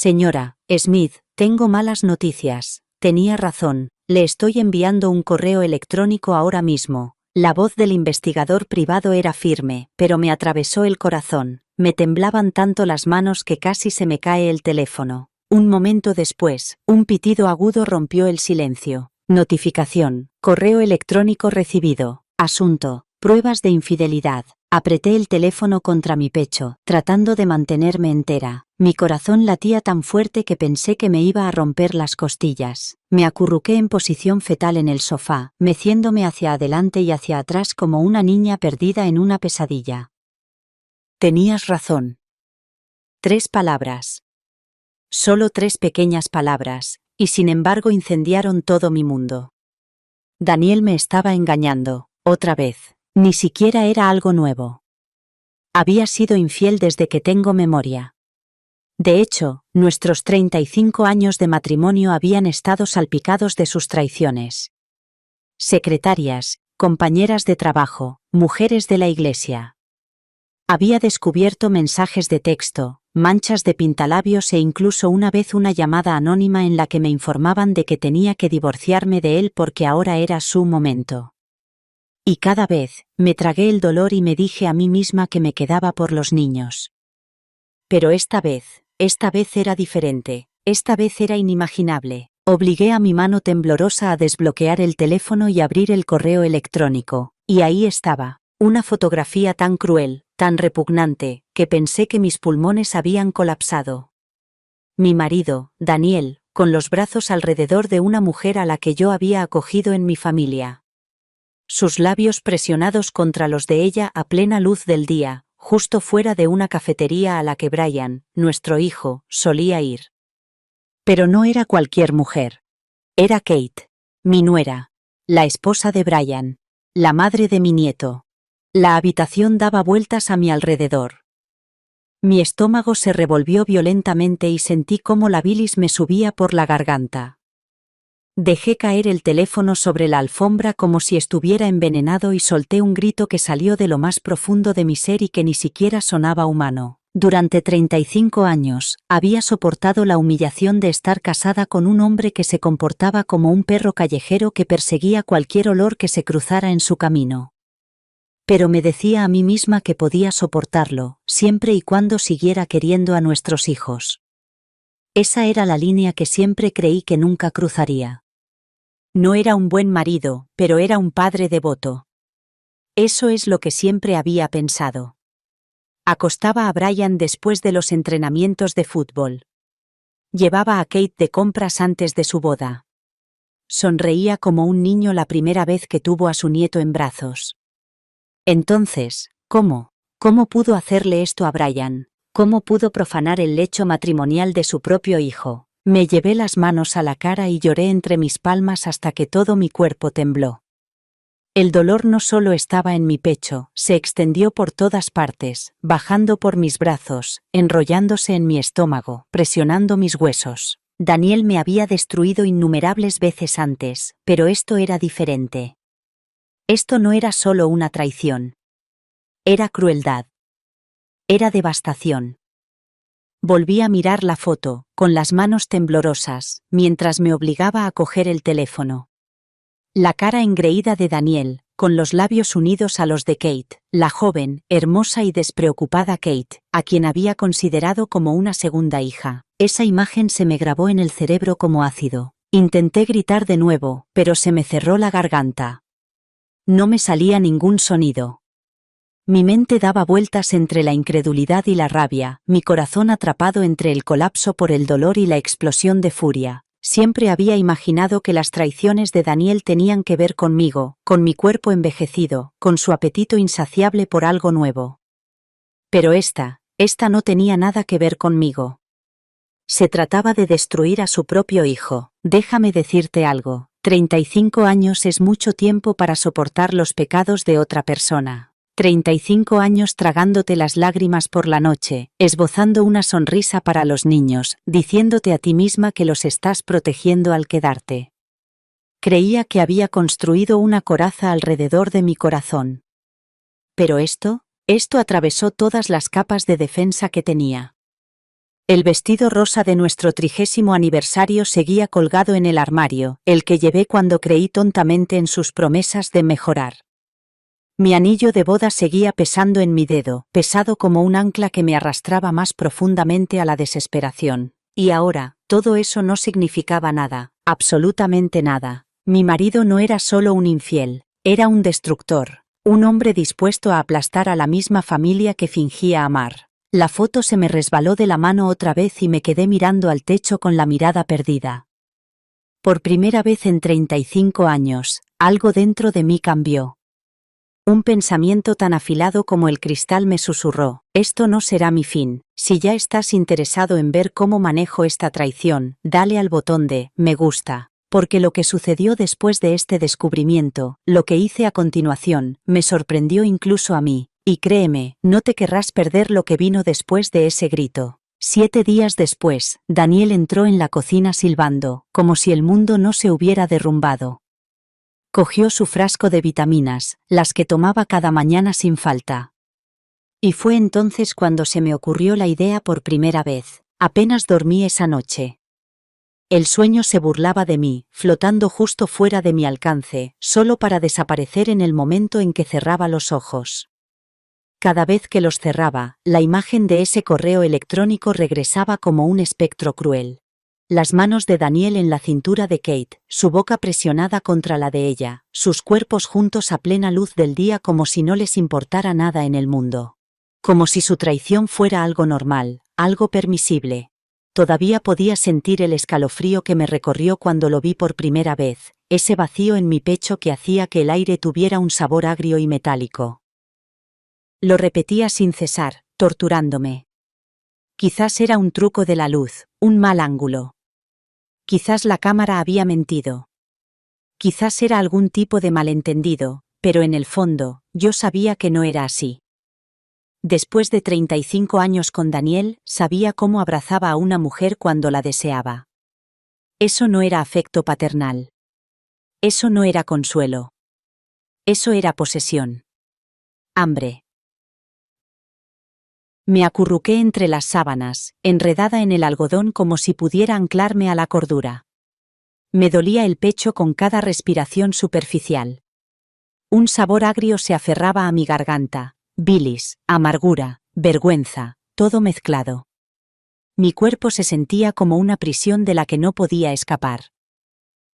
Señora Smith, tengo malas noticias. Tenía razón, le estoy enviando un correo electrónico ahora mismo. La voz del investigador privado era firme, pero me atravesó el corazón. Me temblaban tanto las manos que casi se me cae el teléfono. Un momento después, un pitido agudo rompió el silencio. Notificación. Correo electrónico recibido. Asunto. Pruebas de infidelidad. Apreté el teléfono contra mi pecho, tratando de mantenerme entera. Mi corazón latía tan fuerte que pensé que me iba a romper las costillas. Me acurruqué en posición fetal en el sofá, meciéndome hacia adelante y hacia atrás como una niña perdida en una pesadilla. Tenías razón. 3 palabras. Solo 3 pequeñas palabras, y sin embargo incendiaron todo mi mundo. Daniel me estaba engañando, otra vez. Ni siquiera era algo nuevo. Había sido infiel desde que tengo memoria. De hecho, nuestros 35 años de matrimonio habían estado salpicados de sus traiciones. Secretarias, compañeras de trabajo, mujeres de la iglesia. Había descubierto mensajes de texto, manchas de pintalabios e incluso una vez una llamada anónima en la que me informaban de que tenía que divorciarme de él porque ahora era su momento. Y cada vez, me tragué el dolor y me dije a mí misma que me quedaba por los niños. Pero esta vez era diferente, esta vez era inimaginable. Obligué a mi mano temblorosa a desbloquear el teléfono y abrir el correo electrónico, y ahí estaba, una fotografía tan cruel, tan repugnante, que pensé que mis pulmones habían colapsado. Mi marido, Daniel, con los brazos alrededor de una mujer a la que yo había acogido en mi familia. Sus labios presionados contra los de ella a plena luz del día, justo fuera de una cafetería a la que Brian, nuestro hijo, solía ir. Pero no era cualquier mujer. Era Kate, mi nuera, la esposa de Brian, la madre de mi nieto. La habitación daba vueltas a mi alrededor. Mi estómago se revolvió violentamente y sentí cómo la bilis me subía por la garganta. Dejé caer el teléfono sobre la alfombra como si estuviera envenenado y solté un grito que salió de lo más profundo de mi ser y que ni siquiera sonaba humano. Durante 35 años, había soportado la humillación de estar casada con un hombre que se comportaba como un perro callejero que perseguía cualquier olor que se cruzara en su camino. Pero me decía a mí misma que podía soportarlo, siempre y cuando siguiera queriendo a nuestros hijos. Esa era la línea que siempre creí que nunca cruzaría. No era un buen marido, pero era un padre devoto. Eso es lo que siempre había pensado. Acostaba a Brian después de los entrenamientos de fútbol. Llevaba a Kate de compras antes de su boda. Sonreía como un niño la primera vez que tuvo a su nieto en brazos. Entonces, ¿cómo pudo hacerle esto a Brian? ¿Cómo pudo profanar el lecho matrimonial de su propio hijo? Me llevé las manos a la cara y lloré entre mis palmas hasta que todo mi cuerpo tembló. El dolor no solo estaba en mi pecho, se extendió por todas partes, bajando por mis brazos, enrollándose en mi estómago, presionando mis huesos. Daniel me había destruido innumerables veces antes, pero esto era diferente. Esto no era solo una traición. Era crueldad. Era devastación. Volví a mirar la foto, con las manos temblorosas, mientras me obligaba a coger el teléfono. La cara engreída de Daniel, con los labios unidos a los de Kate, la joven, hermosa y despreocupada Kate, a quien había considerado como una segunda hija. Esa imagen se me grabó en el cerebro como ácido. Intenté gritar de nuevo, pero se me cerró la garganta. No me salía ningún sonido. Mi mente daba vueltas entre la incredulidad y la rabia, mi corazón atrapado entre el colapso por el dolor y la explosión de furia. Siempre había imaginado que las traiciones de Daniel tenían que ver conmigo, con mi cuerpo envejecido, con su apetito insaciable por algo nuevo. Pero esta no tenía nada que ver conmigo. Se trataba de destruir a su propio hijo. Déjame decirte algo, 35 años es mucho tiempo para soportar los pecados de otra persona. 35 años tragándote las lágrimas por la noche, esbozando una sonrisa para los niños, diciéndote a ti misma que los estás protegiendo al quedarte. Creía que había construido una coraza alrededor de mi corazón. Pero esto atravesó todas las capas de defensa que tenía. El vestido rosa de nuestro 30º aniversario seguía colgado en el armario, el que llevé cuando creí tontamente en sus promesas de mejorar. Mi anillo de boda seguía pesando en mi dedo, pesado como un ancla que me arrastraba más profundamente a la desesperación. Y ahora, todo eso no significaba nada, absolutamente nada. Mi marido no era solo un infiel, era un destructor, un hombre dispuesto a aplastar a la misma familia que fingía amar. La foto se me resbaló de la mano otra vez y me quedé mirando al techo con la mirada perdida. Por primera vez en 35 años, algo dentro de mí cambió. Un pensamiento tan afilado como el cristal me susurró: esto no será mi fin. Si ya estás interesado en ver cómo manejo esta traición, dale al botón de me gusta. Porque lo que sucedió después de este descubrimiento, lo que hice a continuación, me sorprendió incluso a mí. Y créeme, no te querrás perder lo que vino después de ese grito. 7 días después, Daniel entró en la cocina silbando, como si el mundo no se hubiera derrumbado. Cogió su frasco de vitaminas, las que tomaba cada mañana sin falta. Y fue entonces cuando se me ocurrió la idea por primera vez. Apenas dormí esa noche. El sueño se burlaba de mí, flotando justo fuera de mi alcance, solo para desaparecer en el momento en que cerraba los ojos. Cada vez que los cerraba, la imagen de ese correo electrónico regresaba como un espectro cruel. Las manos de Daniel en la cintura de Kate, su boca presionada contra la de ella, sus cuerpos juntos a plena luz del día como si no les importara nada en el mundo. Como si su traición fuera algo normal, algo permisible. Todavía podía sentir el escalofrío que me recorrió cuando lo vi por primera vez, ese vacío en mi pecho que hacía que el aire tuviera un sabor agrio y metálico. Lo repetía sin cesar, torturándome. Quizás era un truco de la luz, un mal ángulo. Quizás la cámara había mentido. Quizás era algún tipo de malentendido, pero en el fondo, yo sabía que no era así. Después de 35 años con Daniel, sabía cómo abrazaba a una mujer cuando la deseaba. Eso no era afecto paternal. Eso no era consuelo. Eso era posesión. Hambre. Me acurruqué entre las sábanas, enredada en el algodón como si pudiera anclarme a la cordura. Me dolía el pecho con cada respiración superficial. Un sabor agrio se aferraba a mi garganta. Bilis, amargura, vergüenza, todo mezclado. Mi cuerpo se sentía como una prisión de la que no podía escapar.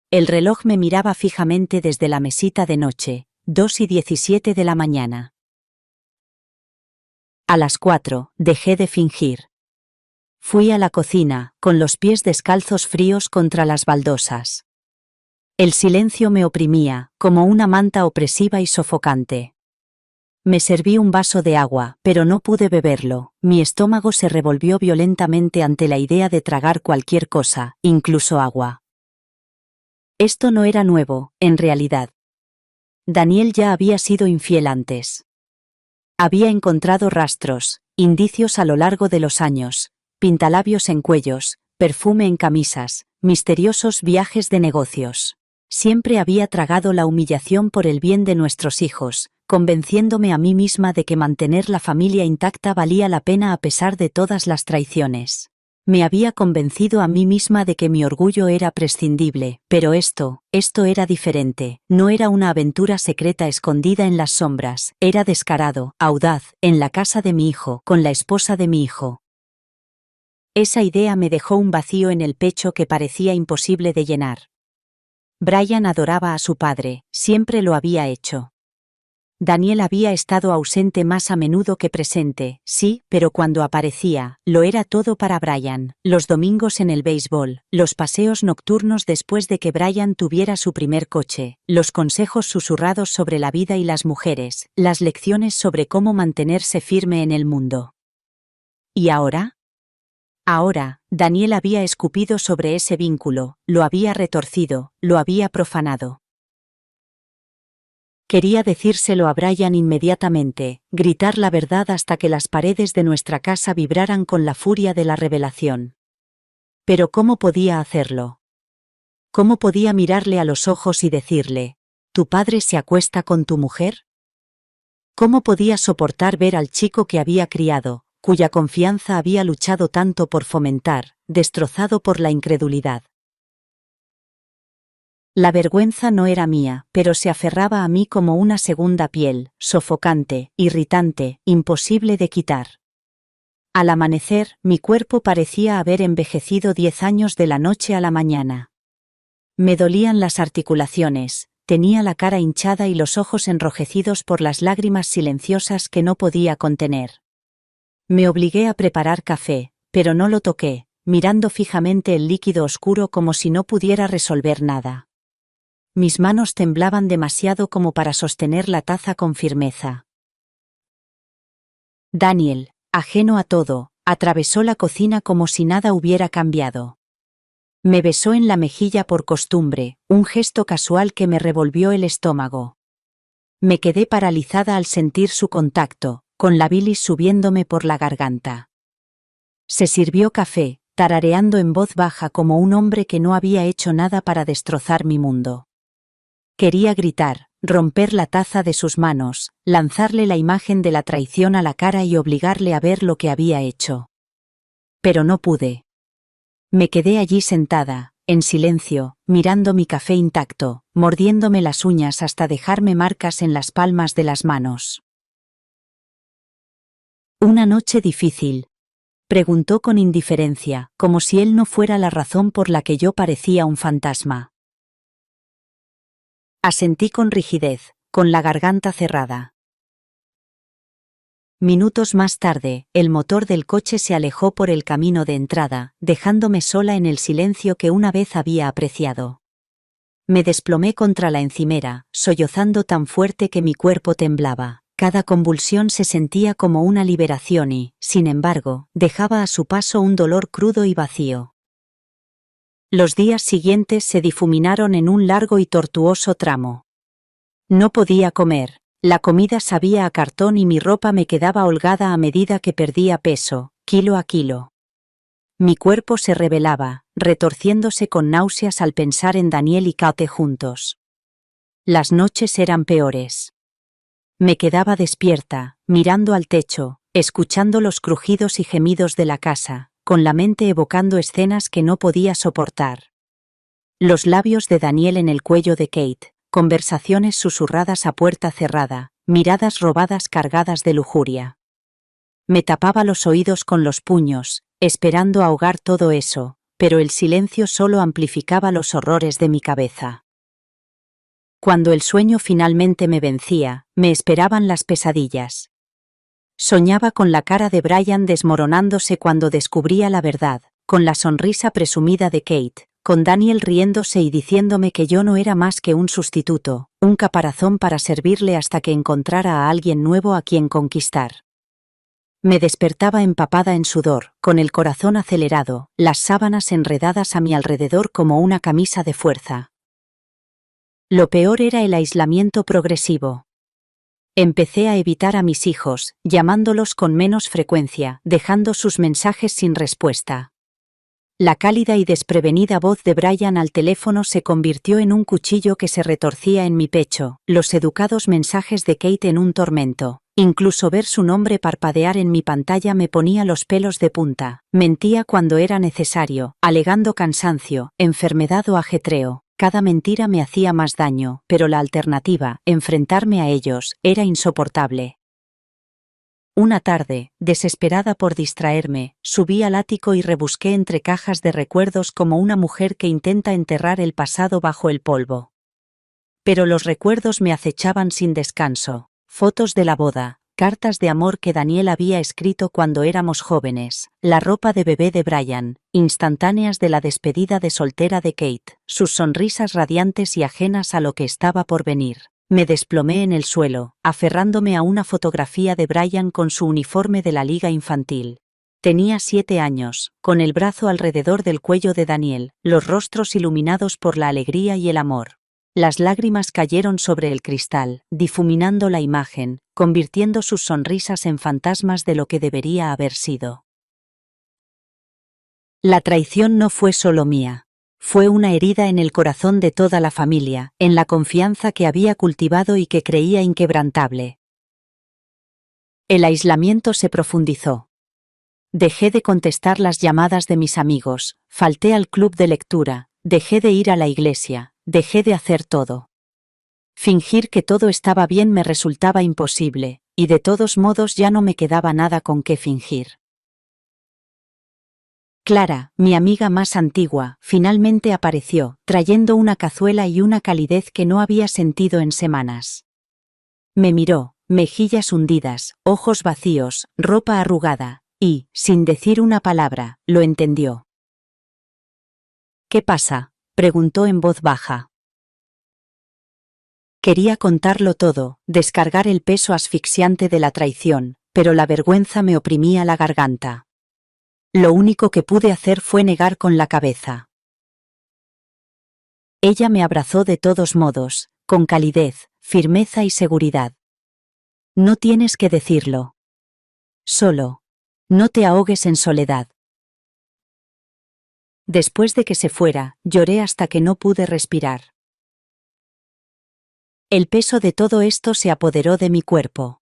El reloj me miraba fijamente desde la mesita de noche, 2:17 de la mañana. A las 4, dejé de fingir. Fui a la cocina, con los pies descalzos fríos contra las baldosas. El silencio me oprimía, como una manta opresiva y sofocante. Me serví un vaso de agua, pero no pude beberlo. Mi estómago se revolvió violentamente ante la idea de tragar cualquier cosa, incluso agua. Esto no era nuevo, en realidad. Daniel ya había sido infiel antes. Había encontrado rastros, indicios a lo largo de los años, pintalabios en cuellos, perfume en camisas, misteriosos viajes de negocios. Siempre había tragado la humillación por el bien de nuestros hijos, convenciéndome a mí misma de que mantener la familia intacta valía la pena a pesar de todas las traiciones. Me había convencido a mí misma de que mi orgullo era prescindible, pero esto era diferente. No era una aventura secreta escondida en las sombras, era descarado, audaz, en la casa de mi hijo, con la esposa de mi hijo. Esa idea me dejó un vacío en el pecho que parecía imposible de llenar. Brian adoraba a su padre, siempre lo había hecho. Daniel había estado ausente más a menudo que presente, sí, pero cuando aparecía, lo era todo para Brian. Los domingos en el béisbol, los paseos nocturnos después de que Brian tuviera su primer coche, los consejos susurrados sobre la vida y las mujeres, las lecciones sobre cómo mantenerse firme en el mundo. ¿Y ahora? Ahora, Daniel había escupido sobre ese vínculo, lo había retorcido, lo había profanado. Quería decírselo a Brian inmediatamente, gritar la verdad hasta que las paredes de nuestra casa vibraran con la furia de la revelación. Pero ¿cómo podía hacerlo? ¿Cómo podía mirarle a los ojos y decirle: ¿tu padre se acuesta con tu mujer? ¿Cómo podía soportar ver al chico que había criado, cuya confianza había luchado tanto por fomentar, destrozado por la incredulidad. La vergüenza no era mía, pero se aferraba a mí como una segunda piel, sofocante, irritante, imposible de quitar. Al amanecer, mi cuerpo parecía haber envejecido 10 años de la noche a la mañana. Me dolían las articulaciones, tenía la cara hinchada y los ojos enrojecidos por las lágrimas silenciosas que no podía contener. Me obligué a preparar café, pero no lo toqué, mirando fijamente el líquido oscuro como si no pudiera resolver nada. Mis manos temblaban demasiado como para sostener la taza con firmeza. Daniel, ajeno a todo, atravesó la cocina como si nada hubiera cambiado. Me besó en la mejilla por costumbre, un gesto casual que me revolvió el estómago. Me quedé paralizada al sentir su contacto, con la bilis subiéndome por la garganta. Se sirvió café, tarareando en voz baja como un hombre que no había hecho nada para destrozar mi mundo. Quería gritar, romper la taza de sus manos, lanzarle la imagen de la traición a la cara y obligarle a ver lo que había hecho. Pero no pude. Me quedé allí sentada, en silencio, mirando mi café intacto, mordiéndome las uñas hasta dejarme marcas en las palmas de las manos. ¿Una noche difícil?, preguntó con indiferencia, como si él no fuera la razón por la que yo parecía un fantasma. Asentí con rigidez, con la garganta cerrada. Minutos más tarde, el motor del coche se alejó por el camino de entrada, dejándome sola en el silencio que una vez había apreciado. Me desplomé contra la encimera, sollozando tan fuerte que mi cuerpo temblaba. Cada convulsión se sentía como una liberación y, sin embargo, dejaba a su paso un dolor crudo y vacío. Los días siguientes se difuminaron en un largo y tortuoso tramo. No podía comer, la comida sabía a cartón y mi ropa me quedaba holgada a medida que perdía peso, kilo a kilo. Mi cuerpo se rebelaba, retorciéndose con náuseas al pensar en Daniel y Kate juntos. Las noches eran peores. Me quedaba despierta, mirando al techo, escuchando los crujidos y gemidos de la casa, con la mente evocando escenas que no podía soportar. Los labios de Daniel en el cuello de Kate, conversaciones susurradas a puerta cerrada, miradas robadas cargadas de lujuria. Me tapaba los oídos con los puños, esperando ahogar todo eso, pero el silencio solo amplificaba los horrores de mi cabeza. Cuando el sueño finalmente me vencía, me esperaban las pesadillas. Soñaba con la cara de Brian desmoronándose cuando descubría la verdad, con la sonrisa presumida de Kate, con Daniel riéndose y diciéndome que yo no era más que un sustituto, un caparazón para servirle hasta que encontrara a alguien nuevo a quien conquistar. Me despertaba empapada en sudor, con el corazón acelerado, las sábanas enredadas a mi alrededor como una camisa de fuerza. Lo peor era el aislamiento progresivo. Empecé a evitar a mis hijos, llamándolos con menos frecuencia, dejando sus mensajes sin respuesta. La cálida y desprevenida voz de Brian al teléfono se convirtió en un cuchillo que se retorcía en mi pecho, los educados mensajes de Kate en un tormento. Incluso ver su nombre parpadear en mi pantalla me ponía los pelos de punta. Mentía cuando era necesario, alegando cansancio, enfermedad o ajetreo. Cada mentira me hacía más daño, pero la alternativa, enfrentarme a ellos, era insoportable. Una tarde, desesperada por distraerme, subí al ático y rebusqué entre cajas de recuerdos como una mujer que intenta enterrar el pasado bajo el polvo. Pero los recuerdos me acechaban sin descanso. Fotos de la boda, cartas de amor que Daniel había escrito cuando éramos jóvenes, la ropa de bebé de Brian, instantáneas de la despedida de soltera de Kate, sus sonrisas radiantes y ajenas a lo que estaba por venir. Me desplomé en el suelo, aferrándome a una fotografía de Brian con su uniforme de la liga infantil. Tenía 7 años, con el brazo alrededor del cuello de Daniel, los rostros iluminados por la alegría y el amor. Las lágrimas cayeron sobre el cristal, difuminando la imagen, convirtiendo sus sonrisas en fantasmas de lo que debería haber sido. La traición no fue solo mía. Fue una herida en el corazón de toda la familia, en la confianza que había cultivado y que creía inquebrantable. El aislamiento se profundizó. Dejé de contestar las llamadas de mis amigos, falté al club de lectura, dejé de ir a la iglesia, dejé de hacer todo. Fingir que todo estaba bien me resultaba imposible, y de todos modos ya no me quedaba nada con qué fingir. Clara, mi amiga más antigua, finalmente apareció, trayendo una cazuela y una calidez que no había sentido en semanas. Me miró, mejillas hundidas, ojos vacíos, ropa arrugada, y, sin decir una palabra, lo entendió. ¿Qué pasa?, preguntó en voz baja. Quería contarlo todo, descargar el peso asfixiante de la traición, pero la vergüenza me oprimía la garganta. Lo único que pude hacer fue negar con la cabeza. Ella me abrazó de todos modos, con calidez, firmeza y seguridad. No tienes que decirlo. Solo. No te ahogues en soledad. Después de que se fuera, lloré hasta que no pude respirar. El peso de todo esto se apoderó de mi cuerpo.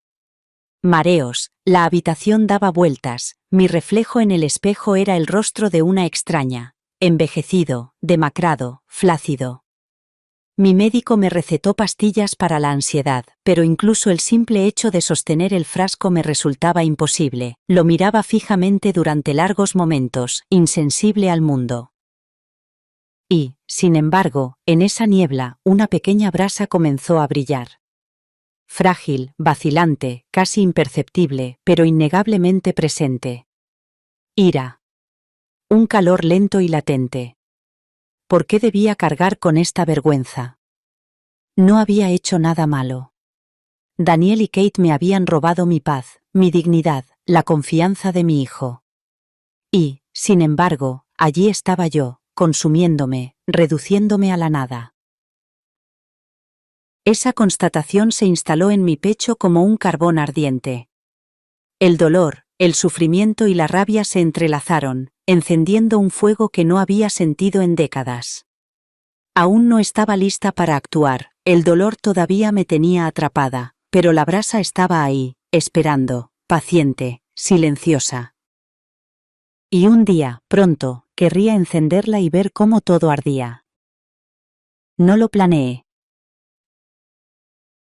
Mareos, la habitación daba vueltas, mi reflejo en el espejo era el rostro de una extraña, envejecido, demacrado, flácido. Mi médico me recetó pastillas para la ansiedad, pero incluso el simple hecho de sostener el frasco me resultaba imposible. Lo miraba fijamente durante largos momentos, insensible al mundo. Y, sin embargo, en esa niebla, una pequeña brasa comenzó a brillar. Frágil, vacilante, casi imperceptible, pero innegablemente presente. Ira. Un calor lento y latente. ¿Por qué debía cargar con esta vergüenza? No había hecho nada malo. Daniel y Kate me habían robado mi paz, mi dignidad, la confianza de mi hijo. Y, sin embargo, allí estaba yo, consumiéndome, reduciéndome a la nada. Esa constatación se instaló en mi pecho como un carbón ardiente. El dolor, el sufrimiento y la rabia se entrelazaron, encendiendo un fuego que no había sentido en décadas. Aún no estaba lista para actuar, el dolor todavía me tenía atrapada, pero la brasa estaba ahí, esperando, paciente, silenciosa. Y un día, pronto, querría encenderla y ver cómo todo ardía. No lo planeé.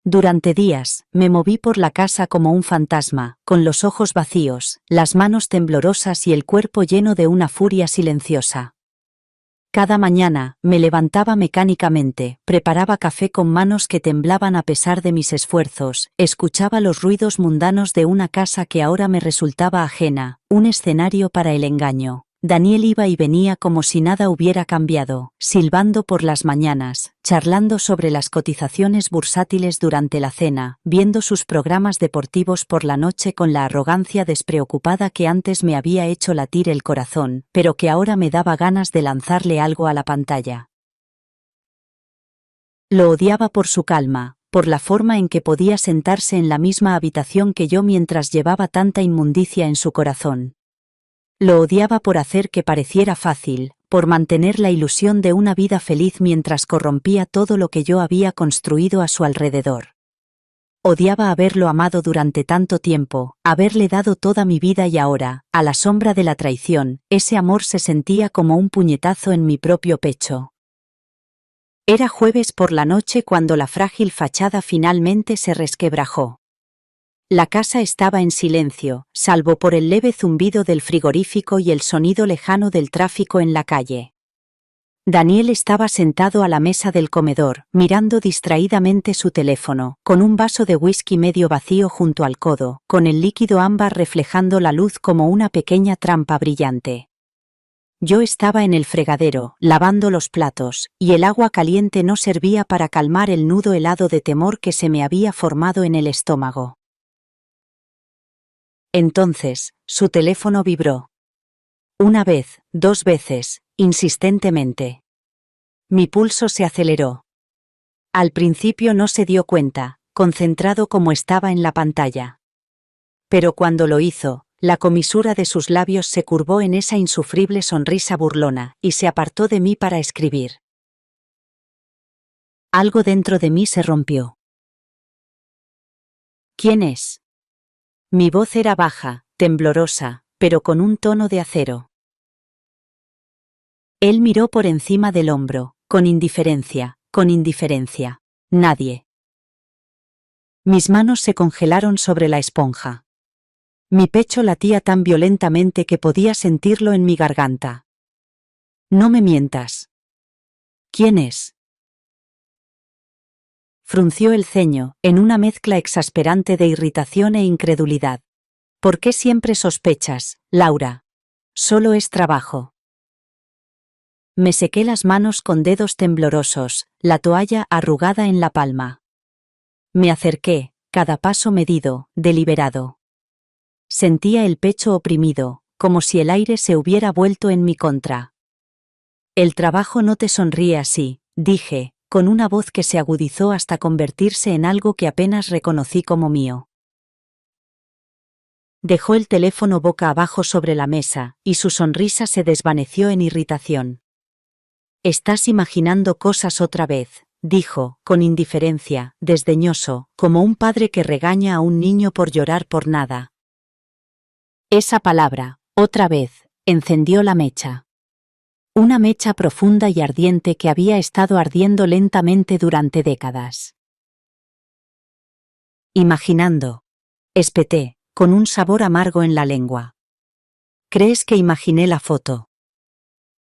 Durante días, me moví por la casa como un fantasma, con los ojos vacíos, las manos temblorosas y el cuerpo lleno de una furia silenciosa. Cada mañana, me levantaba mecánicamente, preparaba café con manos que temblaban a pesar de mis esfuerzos, escuchaba los ruidos mundanos de una casa que ahora me resultaba ajena, un escenario para el engaño. Daniel iba y venía como si nada hubiera cambiado, silbando por las mañanas, charlando sobre las cotizaciones bursátiles durante la cena, viendo sus programas deportivos por la noche con la arrogancia despreocupada que antes me había hecho latir el corazón, pero que ahora me daba ganas de lanzarle algo a la pantalla. Lo odiaba por su calma, por la forma en que podía sentarse en la misma habitación que yo mientras llevaba tanta inmundicia en su corazón. Lo odiaba por hacer que pareciera fácil, por mantener la ilusión de una vida feliz mientras corrompía todo lo que yo había construido a su alrededor. Odiaba haberlo amado durante tanto tiempo, haberle dado toda mi vida y ahora, a la sombra de la traición, ese amor se sentía como un puñetazo en mi propio pecho. Era jueves por la noche cuando la frágil fachada finalmente se resquebrajó. La casa estaba en silencio, salvo por el leve zumbido del frigorífico y el sonido lejano del tráfico en la calle. Daniel estaba sentado a la mesa del comedor, mirando distraídamente su teléfono, con un vaso de whisky medio vacío junto al codo, con el líquido ámbar reflejando la luz como una pequeña trampa brillante. Yo estaba en el fregadero, lavando los platos, y el agua caliente no servía para calmar el nudo helado de temor que se me había formado en el estómago. Entonces, su teléfono vibró. Una vez, 2 veces, insistentemente. Mi pulso se aceleró. Al principio no se dio cuenta, concentrado como estaba en la pantalla. Pero cuando lo hizo, la comisura de sus labios se curvó en esa insufrible sonrisa burlona, y se apartó de mí para escribir. Algo dentro de mí se rompió. ¿Quién es? Mi voz era baja, temblorosa, pero con un tono de acero. Él miró por encima del hombro, con indiferencia, con indiferencia. Nadie. Mis manos se congelaron sobre la esponja. Mi pecho latía tan violentamente que podía sentirlo en mi garganta. No me mientas. ¿Quién es? Frunció el ceño, en una mezcla exasperante de irritación e incredulidad. ¿Por qué siempre sospechas, Laura? Solo es trabajo. Me sequé las manos con dedos temblorosos, la toalla arrugada en la palma. Me acerqué, cada paso medido, deliberado. Sentía el pecho oprimido, como si el aire se hubiera vuelto en mi contra. El trabajo no te sonríe así, dije, con una voz que se agudizó hasta convertirse en algo que apenas reconocí como mío. Dejó el teléfono boca abajo sobre la mesa, y su sonrisa se desvaneció en irritación. Estás imaginando cosas otra vez, dijo, con indiferencia, desdeñoso, como un padre que regaña a un niño por llorar por nada. Esa palabra, otra vez, encendió la mecha. Una mecha profunda y ardiente que había estado ardiendo lentamente durante décadas. Imaginando. Espeté, con un sabor amargo en la lengua. ¿Crees que imaginé la foto?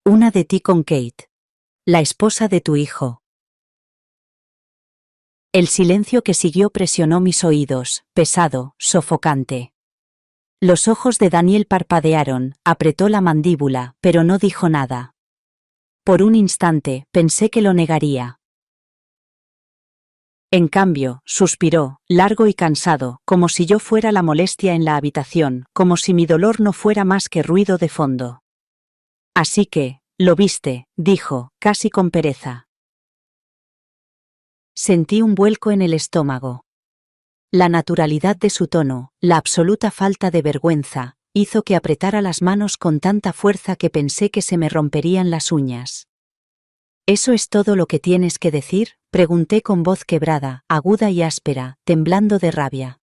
Una de ti con Kate. La esposa de tu hijo. El silencio que siguió presionó mis oídos, pesado, sofocante. Los ojos de Daniel parpadearon, apretó la mandíbula, pero no dijo nada. Por un instante, pensé que lo negaría. En cambio, suspiró, largo y cansado, como si yo fuera la molestia en la habitación, como si mi dolor no fuera más que ruido de fondo. Así que, lo viste, dijo, casi con pereza. Sentí un vuelco en el estómago. La naturalidad de su tono, la absoluta falta de vergüenza, hizo que apretara las manos con tanta fuerza que pensé que se me romperían las uñas. ¿Eso es todo lo que tienes que decir?, pregunté con voz quebrada, aguda y áspera, temblando de rabia.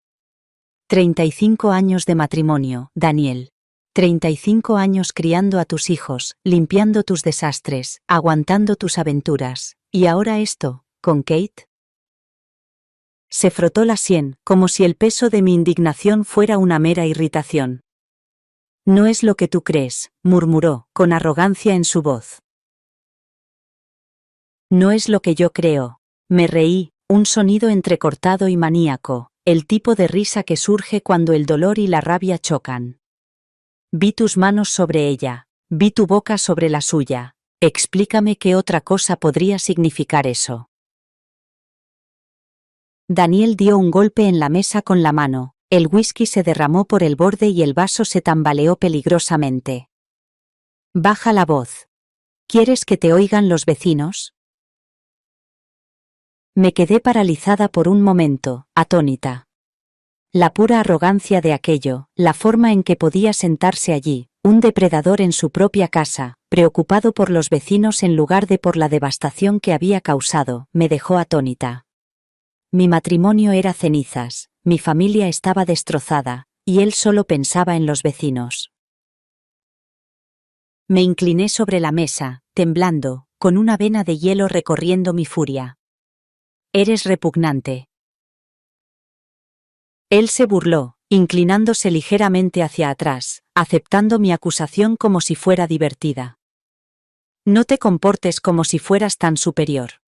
35 años de matrimonio, Daniel. 35 años criando a tus hijos, limpiando tus desastres, aguantando tus aventuras, y ahora esto, ¿con Kate? Se frotó la sien, como si el peso de mi indignación fuera una mera irritación. No es lo que tú crees, murmuró, con arrogancia en su voz. No es lo que yo creo. Me reí, un sonido entrecortado y maníaco, el tipo de risa que surge cuando el dolor y la rabia chocan. Vi tus manos sobre ella, vi tu boca sobre la suya. Explícame qué otra cosa podría significar eso. Daniel dio un golpe en la mesa con la mano, el whisky se derramó por el borde y el vaso se tambaleó peligrosamente. Baja la voz. ¿Quieres que te oigan los vecinos? Me quedé paralizada por un momento, atónita. La pura arrogancia de aquello, la forma en que podía sentarse allí, un depredador en su propia casa, preocupado por los vecinos en lugar de por la devastación que había causado, me dejó atónita. Mi matrimonio era cenizas, mi familia estaba destrozada, y él solo pensaba en los vecinos. Me incliné sobre la mesa, temblando, con una vena de hielo recorriendo mi furia. Eres repugnante. Él se burló, inclinándose ligeramente hacia atrás, aceptando mi acusación como si fuera divertida. No te comportes como si fueras tan superior.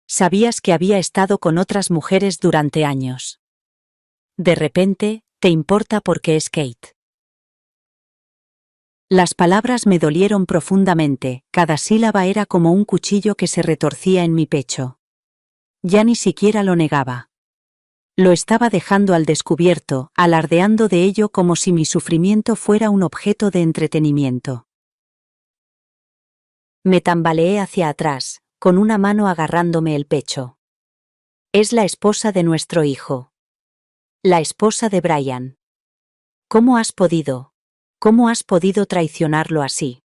Sabías que había estado con otras mujeres durante años. De repente, te importa porque es Kate. Las palabras me dolieron profundamente, cada sílaba era como un cuchillo que se retorcía en mi pecho. Ya ni siquiera lo negaba. Lo estaba dejando al descubierto, alardeando de ello como si mi sufrimiento fuera un objeto de entretenimiento. Me tambaleé hacia atrás, con una mano agarrándome el pecho. Es la esposa de nuestro hijo. La esposa de Brian. ¿Cómo has podido traicionarlo así?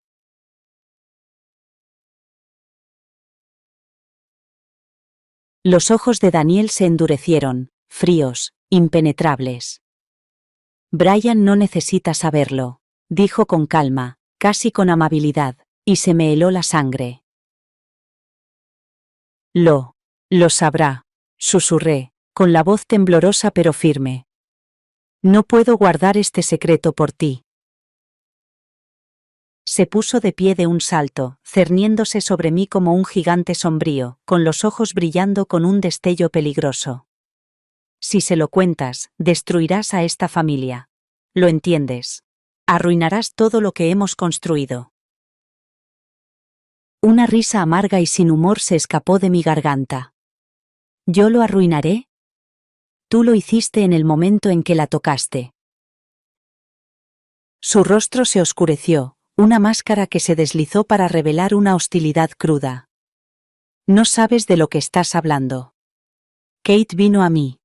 Los ojos de Daniel se endurecieron, fríos, impenetrables. Brian no necesita saberlo. dijo con calma, casi con amabilidad, y se me heló la sangre. Lo sabrá, susurré, con la voz temblorosa pero firme. No puedo guardar este secreto por ti. Se puso de pie de un salto, cerniéndose sobre mí como un gigante sombrío, con los ojos brillando con un destello peligroso. Si se lo cuentas, destruirás a esta familia. ¿Lo entiendes? Arruinarás todo lo que hemos construido. Una risa amarga y sin humor se escapó de mi garganta. ¿Yo lo arruinaré? Tú lo hiciste en el momento en que la tocaste. Su rostro se oscureció, una máscara que se deslizó para revelar una hostilidad cruda. No sabes de lo que estás hablando. Kate vino a mí.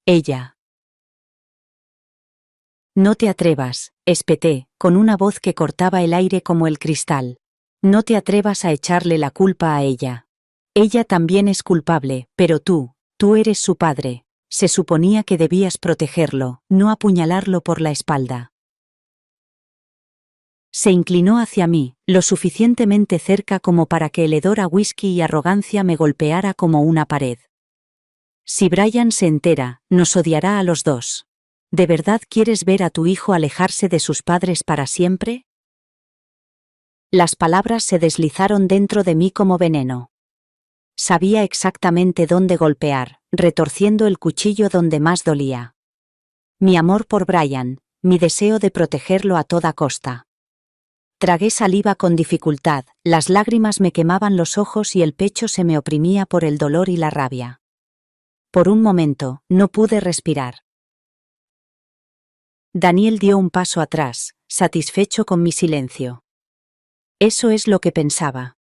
Ella. No te atrevas, espeté, con una voz que cortaba el aire como el cristal. No te atrevas a echarle la culpa a ella. Ella también es culpable, pero tú eres su padre. Se suponía que debías protegerlo, no apuñalarlo por la espalda. Se inclinó hacia mí, lo suficientemente cerca como para que el hedor a whisky y arrogancia me golpeara como una pared. Si Brian se entera, nos odiará a los dos. ¿De verdad quieres ver a tu hijo alejarse de sus padres para siempre? Las palabras se deslizaron dentro de mí como veneno. Sabía exactamente dónde golpear, retorciendo el cuchillo donde más dolía. Mi amor por Brian, mi deseo de protegerlo a toda costa. Tragué saliva con dificultad, las lágrimas me quemaban los ojos y el pecho se me oprimía por el dolor y la rabia. Por un momento, no pude respirar. Daniel dio un paso atrás, satisfecho con mi silencio. Eso es lo que pensaba.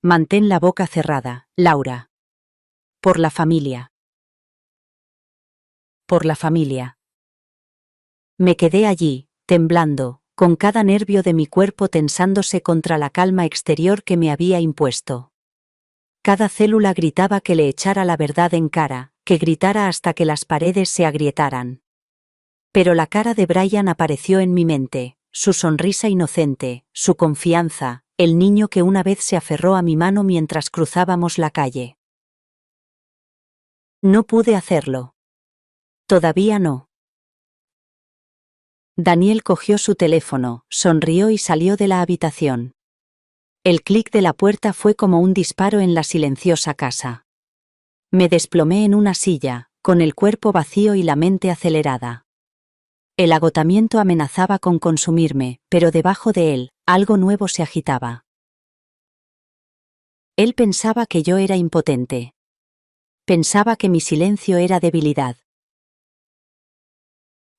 Mantén la boca cerrada, Laura. Por la familia. Por la familia. Me quedé allí, temblando, con cada nervio de mi cuerpo tensándose contra la calma exterior que me había impuesto. Cada célula gritaba que le echara la verdad en cara, que gritara hasta que las paredes se agrietaran. Pero la cara de Brian apareció en mi mente, su sonrisa inocente, su confianza, el niño que una vez se aferró a mi mano mientras cruzábamos la calle. No pude hacerlo. Todavía no. Daniel cogió su teléfono, sonrió y salió de la habitación. El clic de la puerta fue como un disparo en la silenciosa casa. Me desplomé en una silla, con el cuerpo vacío y la mente acelerada. El agotamiento amenazaba con consumirme, pero debajo de él, algo nuevo se agitaba. Él pensaba que yo era impotente. Pensaba que mi silencio era debilidad.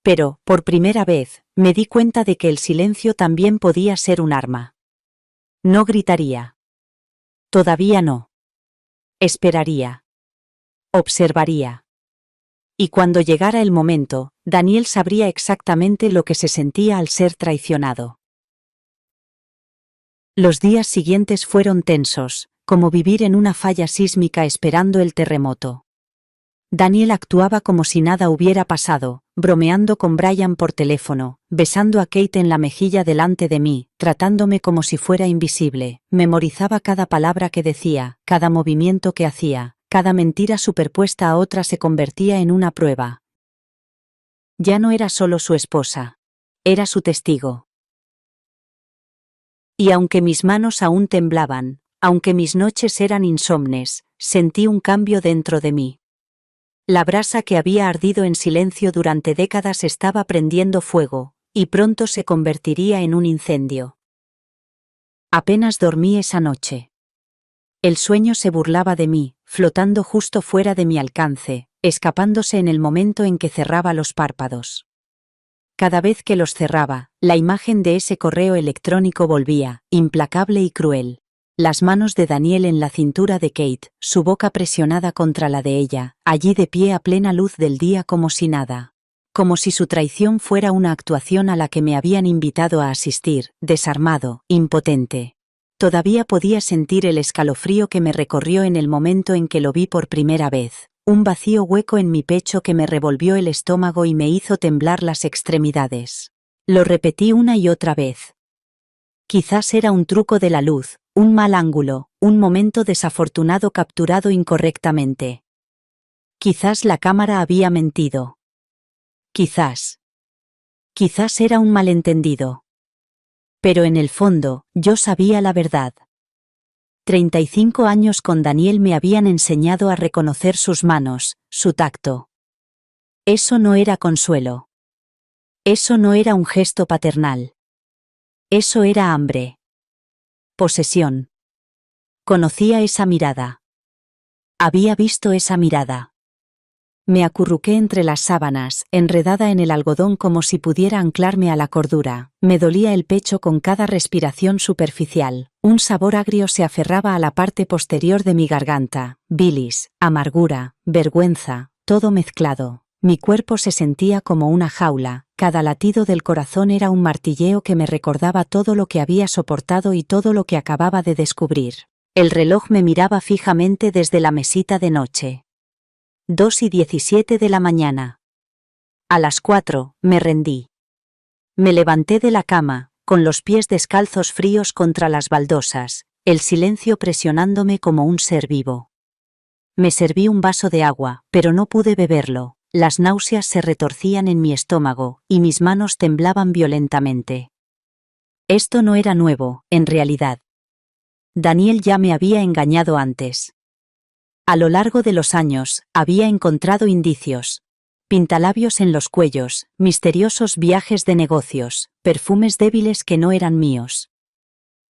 Pero, por primera vez, me di cuenta de que el silencio también podía ser un arma. No gritaría. Todavía no. Esperaría. Observaría. Y cuando llegara el momento, Daniel sabría exactamente lo que se sentía al ser traicionado. Los días siguientes fueron tensos, como vivir en una falla sísmica esperando el terremoto. Daniel actuaba como si nada hubiera pasado, bromeando con Brian por teléfono, besando a Kate en la mejilla delante de mí, tratándome como si fuera invisible. Memorizaba cada palabra que decía, cada movimiento que hacía, cada mentira superpuesta a otra se convertía en una prueba. Ya no era solo su esposa. Era su testigo. Y aunque mis manos aún temblaban, aunque mis noches eran insomnes, sentí un cambio dentro de mí. La brasa que había ardido en silencio durante décadas estaba prendiendo fuego, y pronto se convertiría en un incendio. Apenas dormí esa noche. El sueño se burlaba de mí, flotando justo fuera de mi alcance, escapándose en el momento en que cerraba los párpados. Cada vez que los cerraba, la imagen de ese correo electrónico volvía, implacable y cruel. Las manos de Daniel en la cintura de Kate, su boca presionada contra la de ella, allí de pie a plena luz del día como si nada. Como si su traición fuera una actuación a la que me habían invitado a asistir, desarmado, impotente. Todavía podía sentir el escalofrío que me recorrió en el momento en que lo vi por primera vez, un vacío hueco en mi pecho que me revolvió el estómago y me hizo temblar las extremidades. Lo repetí una y otra vez. Quizás era un truco de la luz, un mal ángulo, un momento desafortunado capturado incorrectamente. Quizás la cámara había mentido. Quizás era un malentendido. Pero en el fondo, yo sabía la verdad. 35 años con Daniel me habían enseñado a reconocer sus manos, su tacto. Eso no era consuelo. Eso no era un gesto paternal. Eso era hambre. Posesión. Conocía esa mirada. Había visto esa mirada. Me acurruqué entre las sábanas, enredada en el algodón como si pudiera anclarme a la cordura. Me dolía el pecho con cada respiración superficial. Un sabor agrio se aferraba a la parte posterior de mi garganta. Bilis, amargura, vergüenza, todo mezclado. Mi cuerpo se sentía como una jaula. Cada latido del corazón era un martilleo que me recordaba todo lo que había soportado y todo lo que acababa de descubrir. El reloj me miraba fijamente desde la mesita de noche. 2:17 de la mañana. A las 4, me rendí. Me levanté de la cama, con los pies descalzos fríos contra las baldosas, el silencio presionándome como un ser vivo. Me serví un vaso de agua, pero no pude beberlo. Las náuseas se retorcían en mi estómago, y mis manos temblaban violentamente. Esto no era nuevo, en realidad. Daniel ya me había engañado antes. A lo largo de los años, había encontrado indicios. Pintalabios en los cuellos, misteriosos viajes de negocios, perfumes débiles que no eran míos.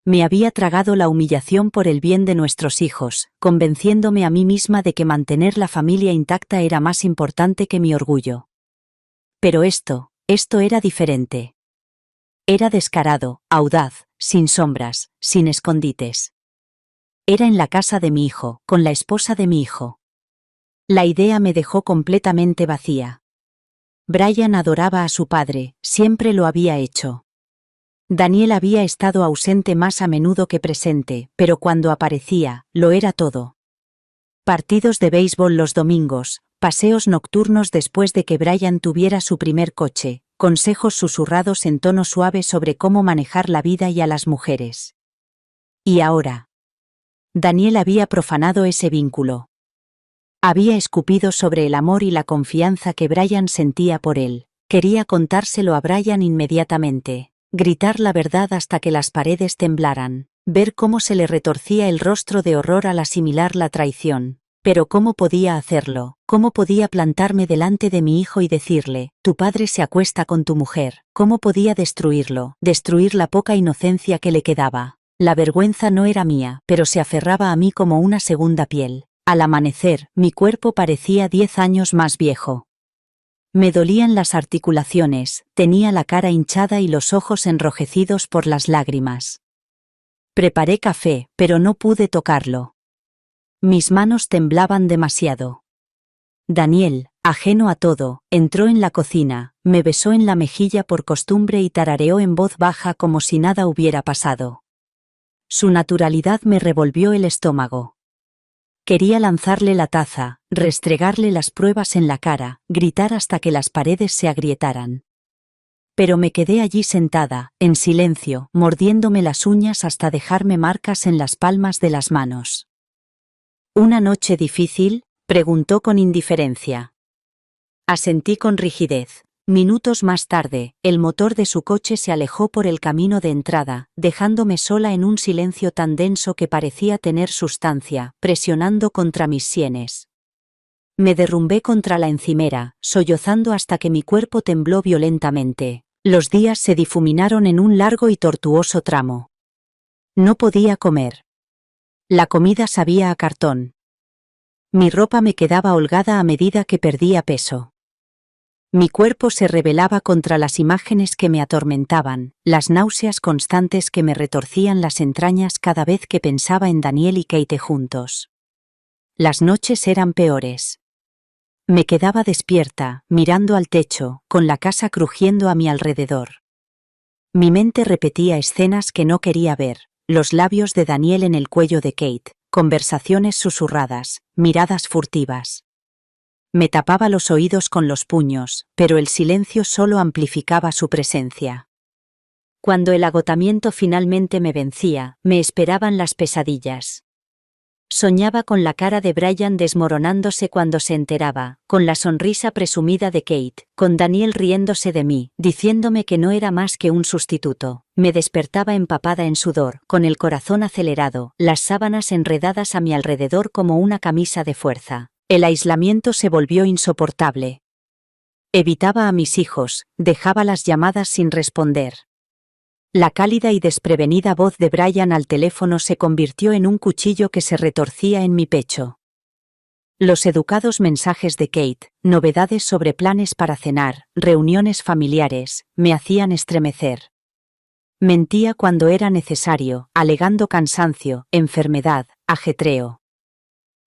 Me había tragado la humillación por el bien de nuestros hijos, convenciéndome a mí misma de que mantener la familia intacta era más importante que mi orgullo. Pero esto era diferente. Era descarado, audaz, sin sombras, sin escondites. Era en la casa de mi hijo, con la esposa de mi hijo. La idea me dejó completamente vacía. Brian adoraba a su padre, siempre lo había hecho. Daniel había estado ausente más a menudo que presente, pero cuando aparecía, lo era todo. Partidos de béisbol los domingos, paseos nocturnos después de que Brian tuviera su primer coche, consejos susurrados en tono suave sobre cómo manejar la vida y a las mujeres. Y ahora, Daniel había profanado ese vínculo. Había escupido sobre el amor y la confianza que Brian sentía por él. Quería contárselo a Brian inmediatamente. Gritar la verdad hasta que las paredes temblaran, ver cómo se le retorcía el rostro de horror al asimilar la traición. Pero ¿cómo podía hacerlo? ¿Cómo podía plantarme delante de mi hijo y decirle, tu padre se acuesta con tu mujer? ¿Cómo podía destruirlo? Destruir la poca inocencia que le quedaba. La vergüenza no era mía, pero se aferraba a mí como una segunda piel. Al amanecer, mi cuerpo parecía 10 años más viejo. Me dolían las articulaciones, tenía la cara hinchada y los ojos enrojecidos por las lágrimas. Preparé café, pero no pude tocarlo. Mis manos temblaban demasiado. Daniel, ajeno a todo, entró en la cocina, me besó en la mejilla por costumbre y tarareó en voz baja como si nada hubiera pasado. Su naturalidad me revolvió el estómago. Quería lanzarle la taza, restregarle las pruebas en la cara, gritar hasta que las paredes se agrietaran. Pero me quedé allí sentada, en silencio, mordiéndome las uñas hasta dejarme marcas en las palmas de las manos. ¿Una noche difícil?, preguntó con indiferencia. Asentí con rigidez. Minutos más tarde, el motor de su coche se alejó por el camino de entrada, dejándome sola en un silencio tan denso que parecía tener sustancia, presionando contra mis sienes. Me derrumbé contra la encimera, sollozando hasta que mi cuerpo tembló violentamente. Los días se difuminaron en un largo y tortuoso tramo. No podía comer. La comida sabía a cartón. Mi ropa me quedaba holgada a medida que perdía peso. Mi cuerpo se rebelaba contra las imágenes que me atormentaban, las náuseas constantes que me retorcían las entrañas cada vez que pensaba en Daniel y Kate juntos. Las noches eran peores. Me quedaba despierta, mirando al techo, con la casa crujiendo a mi alrededor. Mi mente repetía escenas que no quería ver, los labios de Daniel en el cuello de Kate, conversaciones susurradas, miradas furtivas. Me tapaba los oídos con los puños, pero el silencio solo amplificaba su presencia. Cuando el agotamiento finalmente me vencía, me esperaban las pesadillas. Soñaba con la cara de Brian desmoronándose cuando se enteraba, con la sonrisa presumida de Kate, con Daniel riéndose de mí, diciéndome que no era más que un sustituto. Me despertaba empapada en sudor, con el corazón acelerado, las sábanas enredadas a mi alrededor como una camisa de fuerza. El aislamiento se volvió insoportable. Evitaba a mis hijos, dejaba las llamadas sin responder. La cálida y desprevenida voz de Brian al teléfono se convirtió en un cuchillo que se retorcía en mi pecho. Los educados mensajes de Kate, novedades sobre planes para cenar, reuniones familiares, me hacían estremecer. Mentía cuando era necesario, alegando cansancio, enfermedad, ajetreo.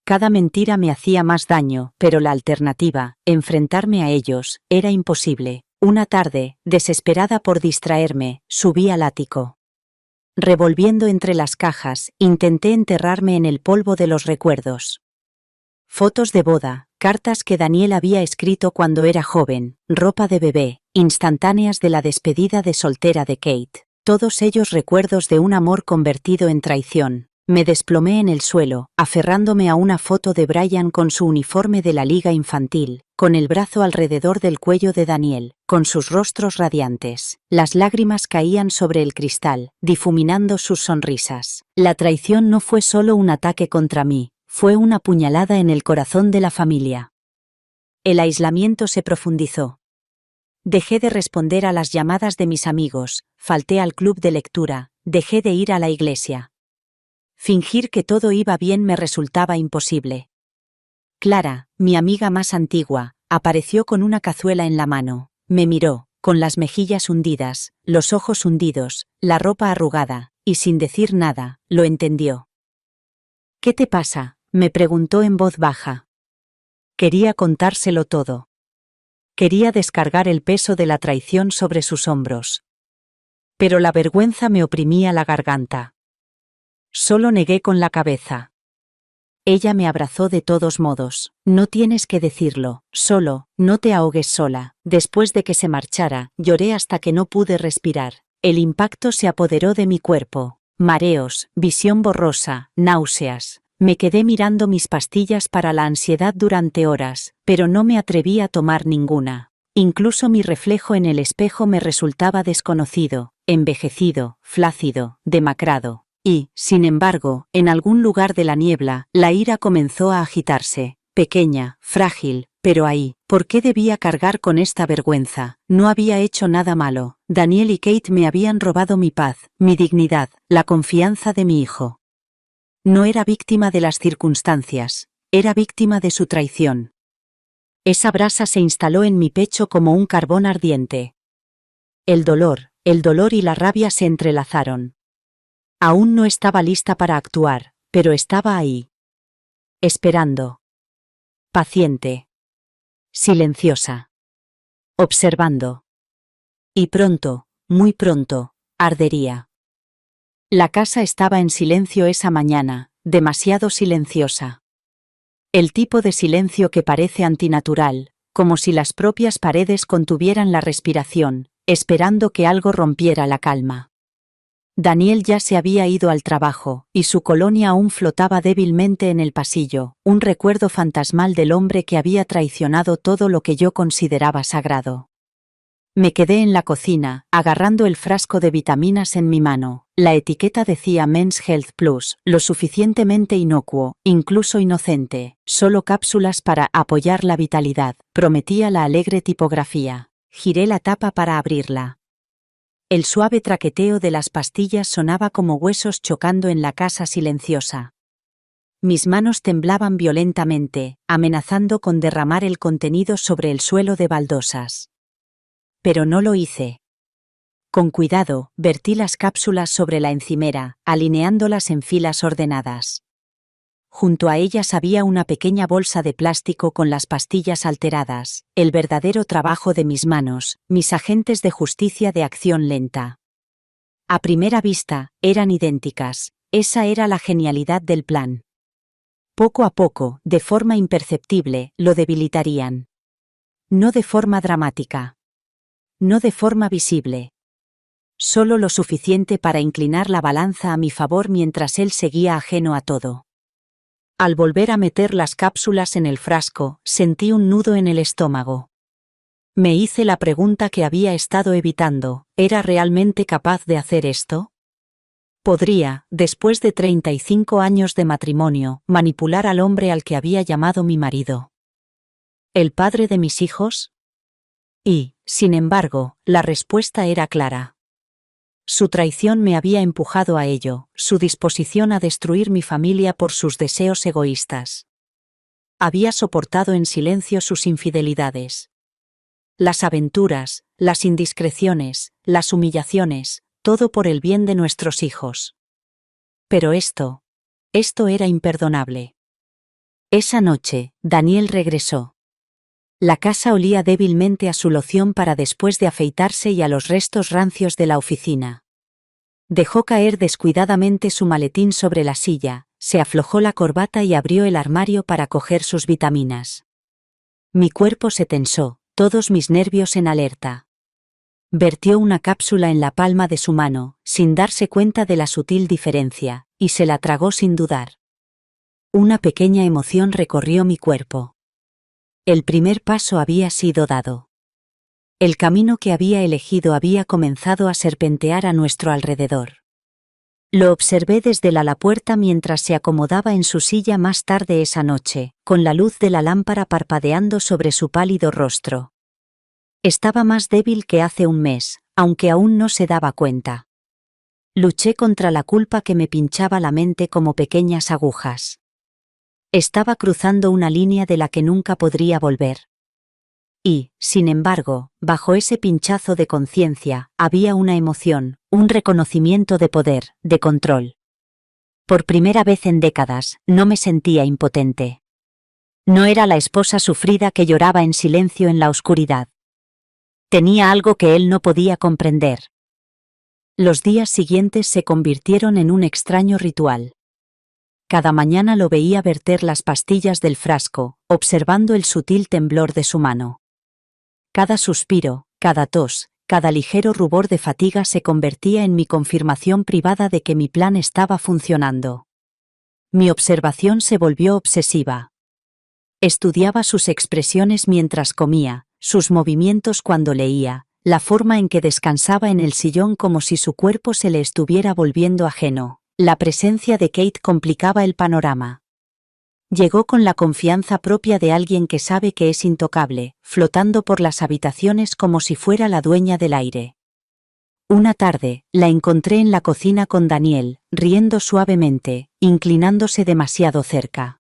Cada mentira me hacía más daño, pero la alternativa, enfrentarme a ellos, era imposible. Una tarde, desesperada por distraerme, subí al ático. Revolviendo entre las cajas, intenté enterrarme en el polvo de los recuerdos. Fotos de boda, cartas que Daniel había escrito cuando era joven, ropa de bebé, instantáneas de la despedida de soltera de Kate. Todos ellos recuerdos de un amor convertido en traición. Me desplomé en el suelo, aferrándome a una foto de Brian con su uniforme de la liga infantil, con el brazo alrededor del cuello de Daniel, con sus rostros radiantes. Las lágrimas caían sobre el cristal, difuminando sus sonrisas. La traición no fue solo un ataque contra mí, fue una puñalada en el corazón de la familia. El aislamiento se profundizó. Dejé de responder a las llamadas de mis amigos, falté al club de lectura, dejé de ir a la iglesia. Fingir que todo iba bien me resultaba imposible. Clara, mi amiga más antigua, apareció con una cazuela en la mano, me miró, con las mejillas hundidas, los ojos hundidos, la ropa arrugada, y sin decir nada, lo entendió. «¿Qué te pasa?», me preguntó en voz baja. Quería contárselo todo. Quería descargar el peso de la traición sobre sus hombros. Pero la vergüenza me oprimía la garganta. Solo negué con la cabeza. Ella me abrazó de todos modos. «No tienes que decirlo, solo, no te ahogues sola». Después de que se marchara, lloré hasta que no pude respirar. El impacto se apoderó de mi cuerpo. Mareos, visión borrosa, náuseas. Me quedé mirando mis pastillas para la ansiedad durante horas, pero no me atreví a tomar ninguna. Incluso mi reflejo en el espejo me resultaba desconocido, envejecido, flácido, demacrado. Y, sin embargo, en algún lugar de la niebla, la ira comenzó a agitarse, pequeña, frágil, pero ahí. ¿Por qué debía cargar con esta vergüenza? No había hecho nada malo. Daniel y Kate me habían robado mi paz, mi dignidad, la confianza de mi hijo. No era víctima de las circunstancias, era víctima de su traición. Esa brasa se instaló en mi pecho como un carbón ardiente. El dolor y la rabia se entrelazaron. Aún no estaba lista para actuar, pero estaba ahí. Esperando. Paciente. Silenciosa. Observando. Y pronto, muy pronto, ardería. La casa estaba en silencio esa mañana, demasiado silenciosa. El tipo de silencio que parece antinatural, como si las propias paredes contuvieran la respiración, esperando que algo rompiera la calma. Daniel ya se había ido al trabajo, y su colonia aún flotaba débilmente en el pasillo, un recuerdo fantasmal del hombre que había traicionado todo lo que yo consideraba sagrado. Me quedé en la cocina, agarrando el frasco de vitaminas en mi mano. La etiqueta decía Men's Health Plus, lo suficientemente inocuo, incluso inocente, solo cápsulas para apoyar la vitalidad, prometía la alegre tipografía. Giré la tapa para abrirla. El suave traqueteo de las pastillas sonaba como huesos chocando en la casa silenciosa. Mis manos temblaban violentamente, amenazando con derramar el contenido sobre el suelo de baldosas. Pero no lo hice. Con cuidado, vertí las cápsulas sobre la encimera, alineándolas en filas ordenadas. Junto a ellas había una pequeña bolsa de plástico con las pastillas alteradas, el verdadero trabajo de mis manos, mis agentes de justicia de acción lenta. A primera vista, eran idénticas, esa era la genialidad del plan. Poco a poco, de forma imperceptible, lo debilitarían. No de forma dramática. No de forma visible. Solo lo suficiente para inclinar la balanza a mi favor mientras él seguía ajeno a todo. Al volver a meter las cápsulas en el frasco, sentí un nudo en el estómago. Me hice la pregunta que había estado evitando: ¿era realmente capaz de hacer esto? ¿Podría, después de 35 años de matrimonio, manipular al hombre al que había llamado mi marido? ¿El padre de mis hijos? Y, sin embargo, la respuesta era clara. Su traición me había empujado a ello, su disposición a destruir mi familia por sus deseos egoístas. Había soportado en silencio sus infidelidades. Las aventuras, las indiscreciones, las humillaciones, todo por el bien de nuestros hijos. Pero esto era imperdonable. Esa noche, Daniel regresó. La casa olía débilmente a su loción para después de afeitarse y a los restos rancios de la oficina. Dejó caer descuidadamente su maletín sobre la silla, se aflojó la corbata y abrió el armario para coger sus vitaminas. Mi cuerpo se tensó, todos mis nervios en alerta. Vertió una cápsula en la palma de su mano, sin darse cuenta de la sutil diferencia, y se la tragó sin dudar. Una pequeña emoción recorrió mi cuerpo. El primer paso había sido dado. El camino que había elegido había comenzado a serpentear a nuestro alrededor. Lo observé desde el alapuerta mientras se acomodaba en su silla más tarde esa noche, con la luz de la lámpara parpadeando sobre su pálido rostro. Estaba más débil que hace un mes, aunque aún no se daba cuenta. Luché contra la culpa que me pinchaba la mente como pequeñas agujas. Estaba cruzando una línea de la que nunca podría volver. Y, sin embargo, bajo ese pinchazo de conciencia, había una emoción, un reconocimiento de poder, de control. Por primera vez en décadas, no me sentía impotente. No era la esposa sufrida que lloraba en silencio en la oscuridad. Tenía algo que él no podía comprender. Los días siguientes se convirtieron en un extraño ritual. Cada mañana lo veía verter las pastillas del frasco, observando el sutil temblor de su mano. Cada suspiro, cada tos, cada ligero rubor de fatiga se convertía en mi confirmación privada de que mi plan estaba funcionando. Mi observación se volvió obsesiva. Estudiaba sus expresiones mientras comía, sus movimientos cuando leía, la forma en que descansaba en el sillón como si su cuerpo se le estuviera volviendo ajeno. La presencia de Kate complicaba el panorama. Llegó con la confianza propia de alguien que sabe que es intocable, flotando por las habitaciones como si fuera la dueña del aire. Una tarde, la encontré en la cocina con Daniel, riendo suavemente, inclinándose demasiado cerca.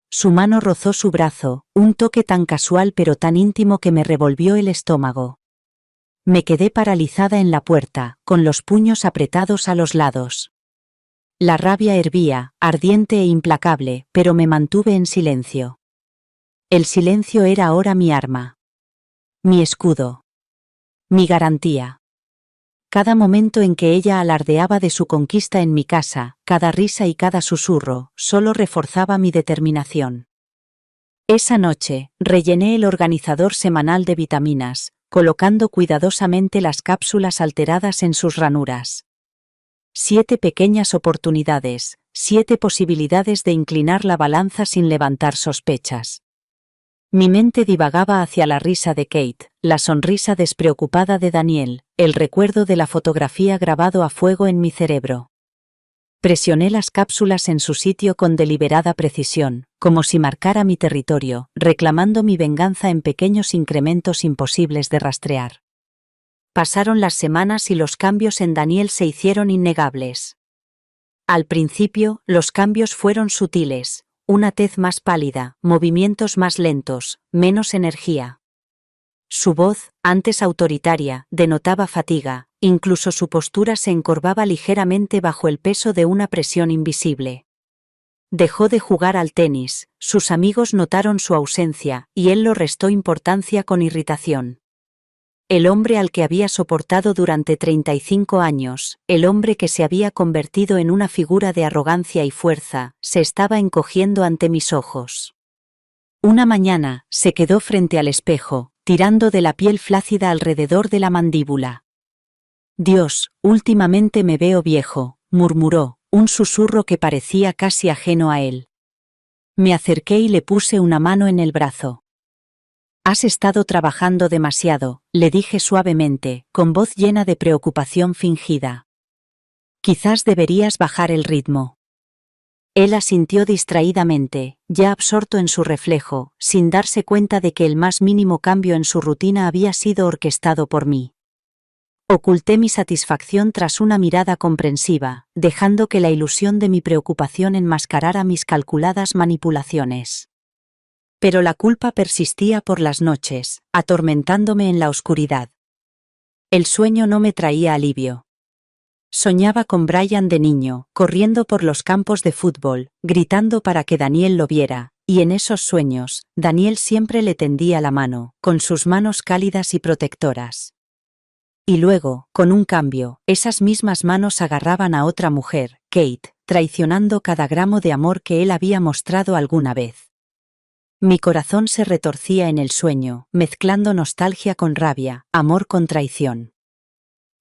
Su mano rozó su brazo, un toque tan casual pero tan íntimo que me revolvió el estómago. Me quedé paralizada en la puerta, con los puños apretados a los lados. La rabia hervía, ardiente e implacable, pero me mantuve en silencio. El silencio era ahora mi arma. Mi escudo. Mi garantía. Cada momento en que ella alardeaba de su conquista en mi casa, cada risa y cada susurro, solo reforzaba mi determinación. Esa noche, rellené el organizador semanal de vitaminas, colocando cuidadosamente las cápsulas alteradas en sus ranuras. 7 pequeñas oportunidades, 7 posibilidades de inclinar la balanza sin levantar sospechas. Mi mente divagaba hacia la risa de Kate, la sonrisa despreocupada de Daniel, el recuerdo de la fotografía grabado a fuego en mi cerebro. Presioné las cápsulas en su sitio con deliberada precisión, como si marcara mi territorio, reclamando mi venganza en pequeños incrementos imposibles de rastrear. Pasaron las semanas y los cambios en Daniel se hicieron innegables. Al principio, los cambios fueron sutiles, una tez más pálida, movimientos más lentos, menos energía. Su voz, antes autoritaria, denotaba fatiga, incluso su postura se encorvaba ligeramente bajo el peso de una presión invisible. Dejó de jugar al tenis, sus amigos notaron su ausencia, y él lo restó importancia con irritación. El hombre al que había soportado durante 35 años, el hombre que se había convertido en una figura de arrogancia y fuerza, se estaba encogiendo ante mis ojos. Una mañana, se quedó frente al espejo, tirando de la piel flácida alrededor de la mandíbula. «Dios, últimamente me veo viejo», murmuró, un susurro que parecía casi ajeno a él. Me acerqué y le puse una mano en el brazo. «Has estado trabajando demasiado», le dije suavemente, con voz llena de preocupación fingida. «Quizás deberías bajar el ritmo». Él asintió distraídamente, ya absorto en su reflejo, sin darse cuenta de que el más mínimo cambio en su rutina había sido orquestado por mí. Oculté mi satisfacción tras una mirada comprensiva, dejando que la ilusión de mi preocupación enmascarara mis calculadas manipulaciones. Pero la culpa persistía por las noches, atormentándome en la oscuridad. El sueño no me traía alivio. Soñaba con Brian de niño, corriendo por los campos de fútbol, gritando para que Daniel lo viera, y en esos sueños, Daniel siempre le tendía la mano, con sus manos cálidas y protectoras. Y luego, con un cambio, esas mismas manos agarraban a otra mujer, Kate, traicionando cada gramo de amor que él había mostrado alguna vez. Mi corazón se retorcía en el sueño, mezclando nostalgia con rabia, amor con traición.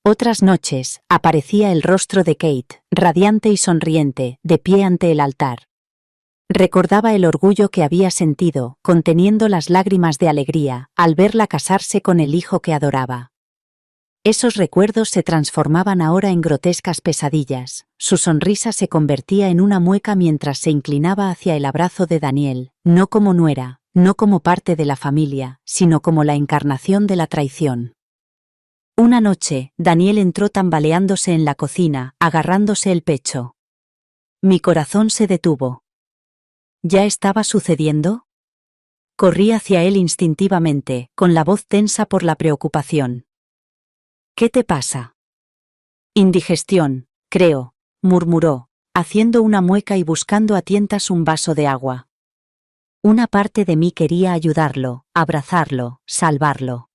Otras noches, aparecía el rostro de Kate, radiante y sonriente, de pie ante el altar. Recordaba el orgullo que había sentido, conteniendo las lágrimas de alegría, al verla casarse con el hijo que adoraba. Esos recuerdos se transformaban ahora en grotescas pesadillas. Su sonrisa se convertía en una mueca mientras se inclinaba hacia el abrazo de Daniel, no como nuera, no como parte de la familia, sino como la encarnación de la traición. Una noche, Daniel entró tambaleándose en la cocina, agarrándose el pecho. Mi corazón se detuvo. ¿Ya estaba sucediendo? Corrí hacia él instintivamente, con la voz tensa por la preocupación. ¿Qué te pasa? Indigestión, creo, murmuró, haciendo una mueca y buscando a tientas un vaso de agua. Una parte de mí quería ayudarlo, abrazarlo, salvarlo.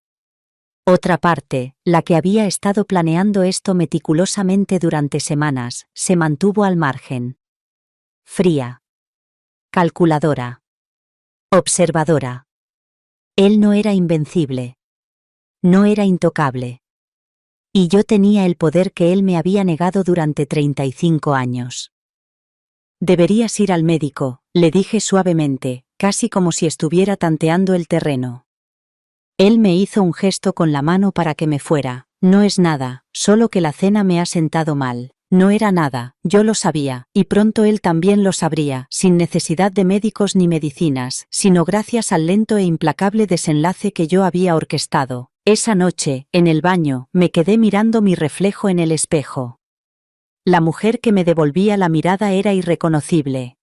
Otra parte, la que había estado planeando esto meticulosamente durante semanas, se mantuvo al margen. Fría. Calculadora. Observadora. Él no era invencible. No era intocable. Y yo tenía el poder que él me había negado durante 35 años. «Deberías ir al médico», le dije suavemente, casi como si estuviera tanteando el terreno. Él me hizo un gesto con la mano para que me fuera. «No es nada, solo que la cena me ha sentado mal». No era nada, yo lo sabía, y pronto él también lo sabría, sin necesidad de médicos ni medicinas, sino gracias al lento e implacable desenlace que yo había orquestado. Esa noche, en el baño, me quedé mirando mi reflejo en el espejo. La mujer que me devolvía la mirada era irreconocible.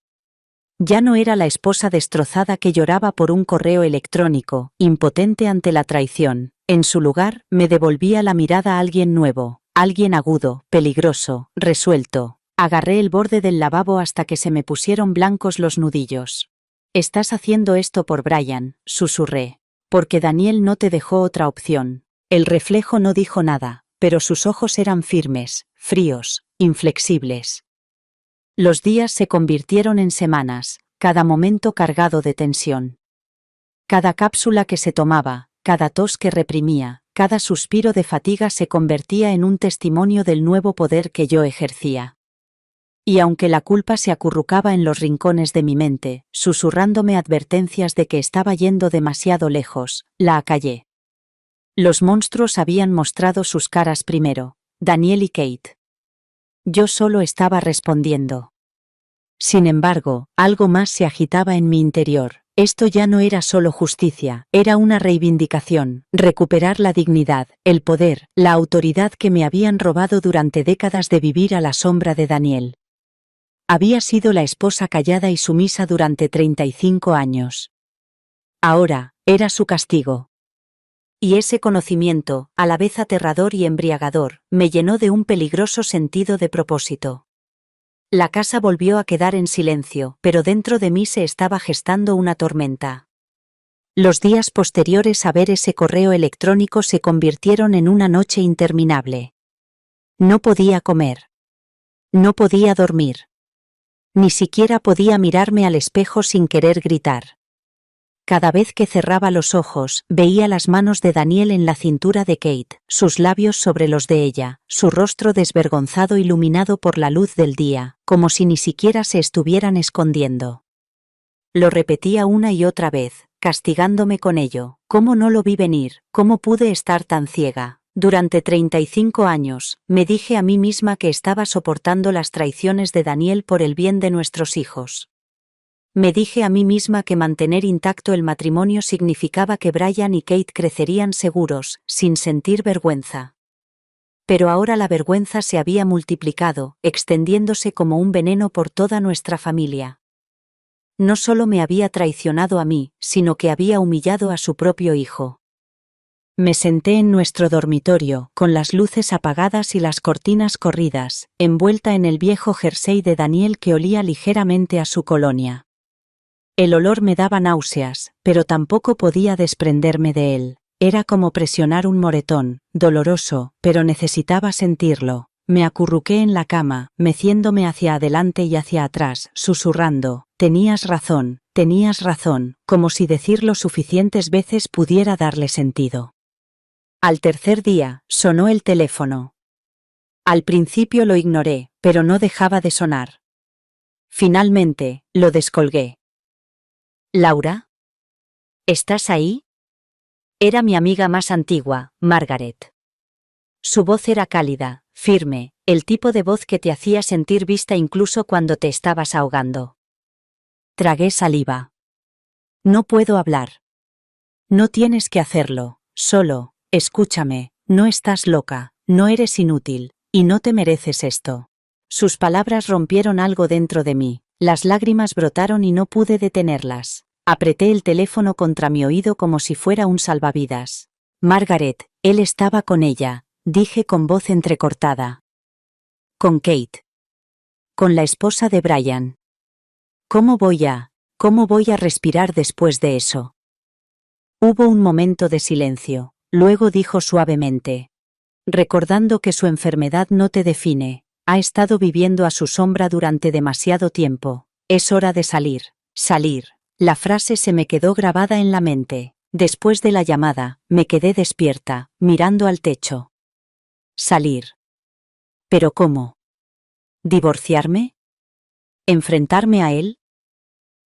Ya no era la esposa destrozada que lloraba por un correo electrónico, impotente ante la traición. En su lugar, me devolvía la mirada alguien nuevo, alguien agudo, peligroso, resuelto. Agarré el borde del lavabo hasta que se me pusieron blancos los nudillos. «Estás haciendo esto por Brian», susurré. «Porque Daniel no te dejó otra opción». El reflejo no dijo nada, pero sus ojos eran firmes, fríos, inflexibles. Los días se convirtieron en semanas, cada momento cargado de tensión. Cada cápsula que se tomaba, cada tos que reprimía, cada suspiro de fatiga se convertía en un testimonio del nuevo poder que yo ejercía. Y aunque la culpa se acurrucaba en los rincones de mi mente, susurrándome advertencias de que estaba yendo demasiado lejos, la acallé. Los monstruos habían mostrado sus caras primero, Daniel y Kate. Yo solo estaba respondiendo. Sin embargo, algo más se agitaba en mi interior. Esto ya no era solo justicia, era una reivindicación, recuperar la dignidad, el poder, la autoridad que me habían robado durante décadas de vivir a la sombra de Daniel. Había sido la esposa callada y sumisa durante 35 años. Ahora, era su castigo. Y ese conocimiento, a la vez aterrador y embriagador, me llenó de un peligroso sentido de propósito. La casa volvió a quedar en silencio, pero dentro de mí se estaba gestando una tormenta. Los días posteriores a ver ese correo electrónico se convirtieron en una noche interminable. No podía comer. No podía dormir. Ni siquiera podía mirarme al espejo sin querer gritar. Cada vez que cerraba los ojos, veía las manos de Daniel en la cintura de Kate, sus labios sobre los de ella, su rostro desvergonzado iluminado por la luz del día, como si ni siquiera se estuvieran escondiendo. Lo repetía una y otra vez, castigándome con ello. ¿Cómo no lo vi venir? ¿Cómo pude estar tan ciega? Durante 35 años, me dije a mí misma que estaba soportando las traiciones de Daniel por el bien de nuestros hijos. Me dije a mí misma que mantener intacto el matrimonio significaba que Brian y Kate crecerían seguros, sin sentir vergüenza. Pero ahora la vergüenza se había multiplicado, extendiéndose como un veneno por toda nuestra familia. No solo me había traicionado a mí, sino que había humillado a su propio hijo. Me senté en nuestro dormitorio, con las luces apagadas y las cortinas corridas, envuelta en el viejo jersey de Daniel que olía ligeramente a su colonia. El olor me daba náuseas, pero tampoco podía desprenderme de él. Era como presionar un moretón, doloroso, pero necesitaba sentirlo. Me acurruqué en la cama, meciéndome hacia adelante y hacia atrás, susurrando: tenías razón, como si decirlo suficientes veces pudiera darle sentido. Al tercer día, sonó el teléfono. Al principio lo ignoré, pero no dejaba de sonar. Finalmente, lo descolgué. ¿Laura? ¿Estás ahí? Era mi amiga más antigua, Margaret. Su voz era cálida, firme, el tipo de voz que te hacía sentir vista incluso cuando te estabas ahogando. Tragué saliva. No puedo hablar. No tienes que hacerlo, solo, escúchame, no estás loca, no eres inútil, y no te mereces esto. Sus palabras rompieron algo dentro de mí, las lágrimas brotaron y no pude detenerlas. Apreté el teléfono contra mi oído como si fuera un salvavidas. Margaret, él estaba con ella, dije con voz entrecortada. Con Kate. Con la esposa de Brian. ¿Cómo voy a respirar después de eso? Hubo un momento de silencio, luego dijo suavemente: recordando que su enfermedad no te define, ha estado viviendo a su sombra durante demasiado tiempo, es hora de salir. La frase se me quedó grabada en la mente. Después de la llamada, me quedé despierta, mirando al techo. Salir. ¿Pero cómo? ¿Divorciarme? ¿Enfrentarme a él?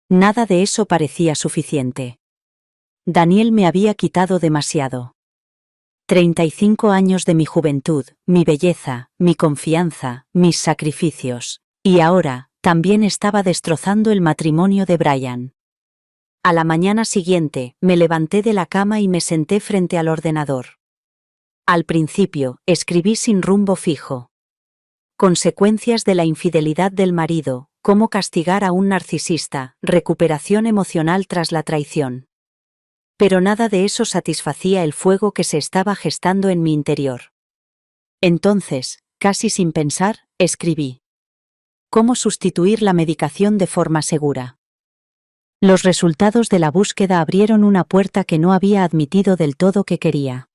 Nada de eso parecía suficiente. Daniel me había quitado demasiado. 35 años de mi juventud, mi belleza, mi confianza, mis sacrificios. Y ahora, también estaba destrozando el matrimonio de Brian. A la mañana siguiente, me levanté de la cama y me senté frente al ordenador. Al principio, escribí sin rumbo fijo. Consecuencias de la infidelidad del marido, cómo castigar a un narcisista, recuperación emocional tras la traición. Pero nada de eso satisfacía el fuego que se estaba gestando en mi interior. Entonces, casi sin pensar, escribí: ¿cómo sustituir la medicación de forma segura? Los resultados de la búsqueda abrieron una puerta que no había admitido del todo que quería.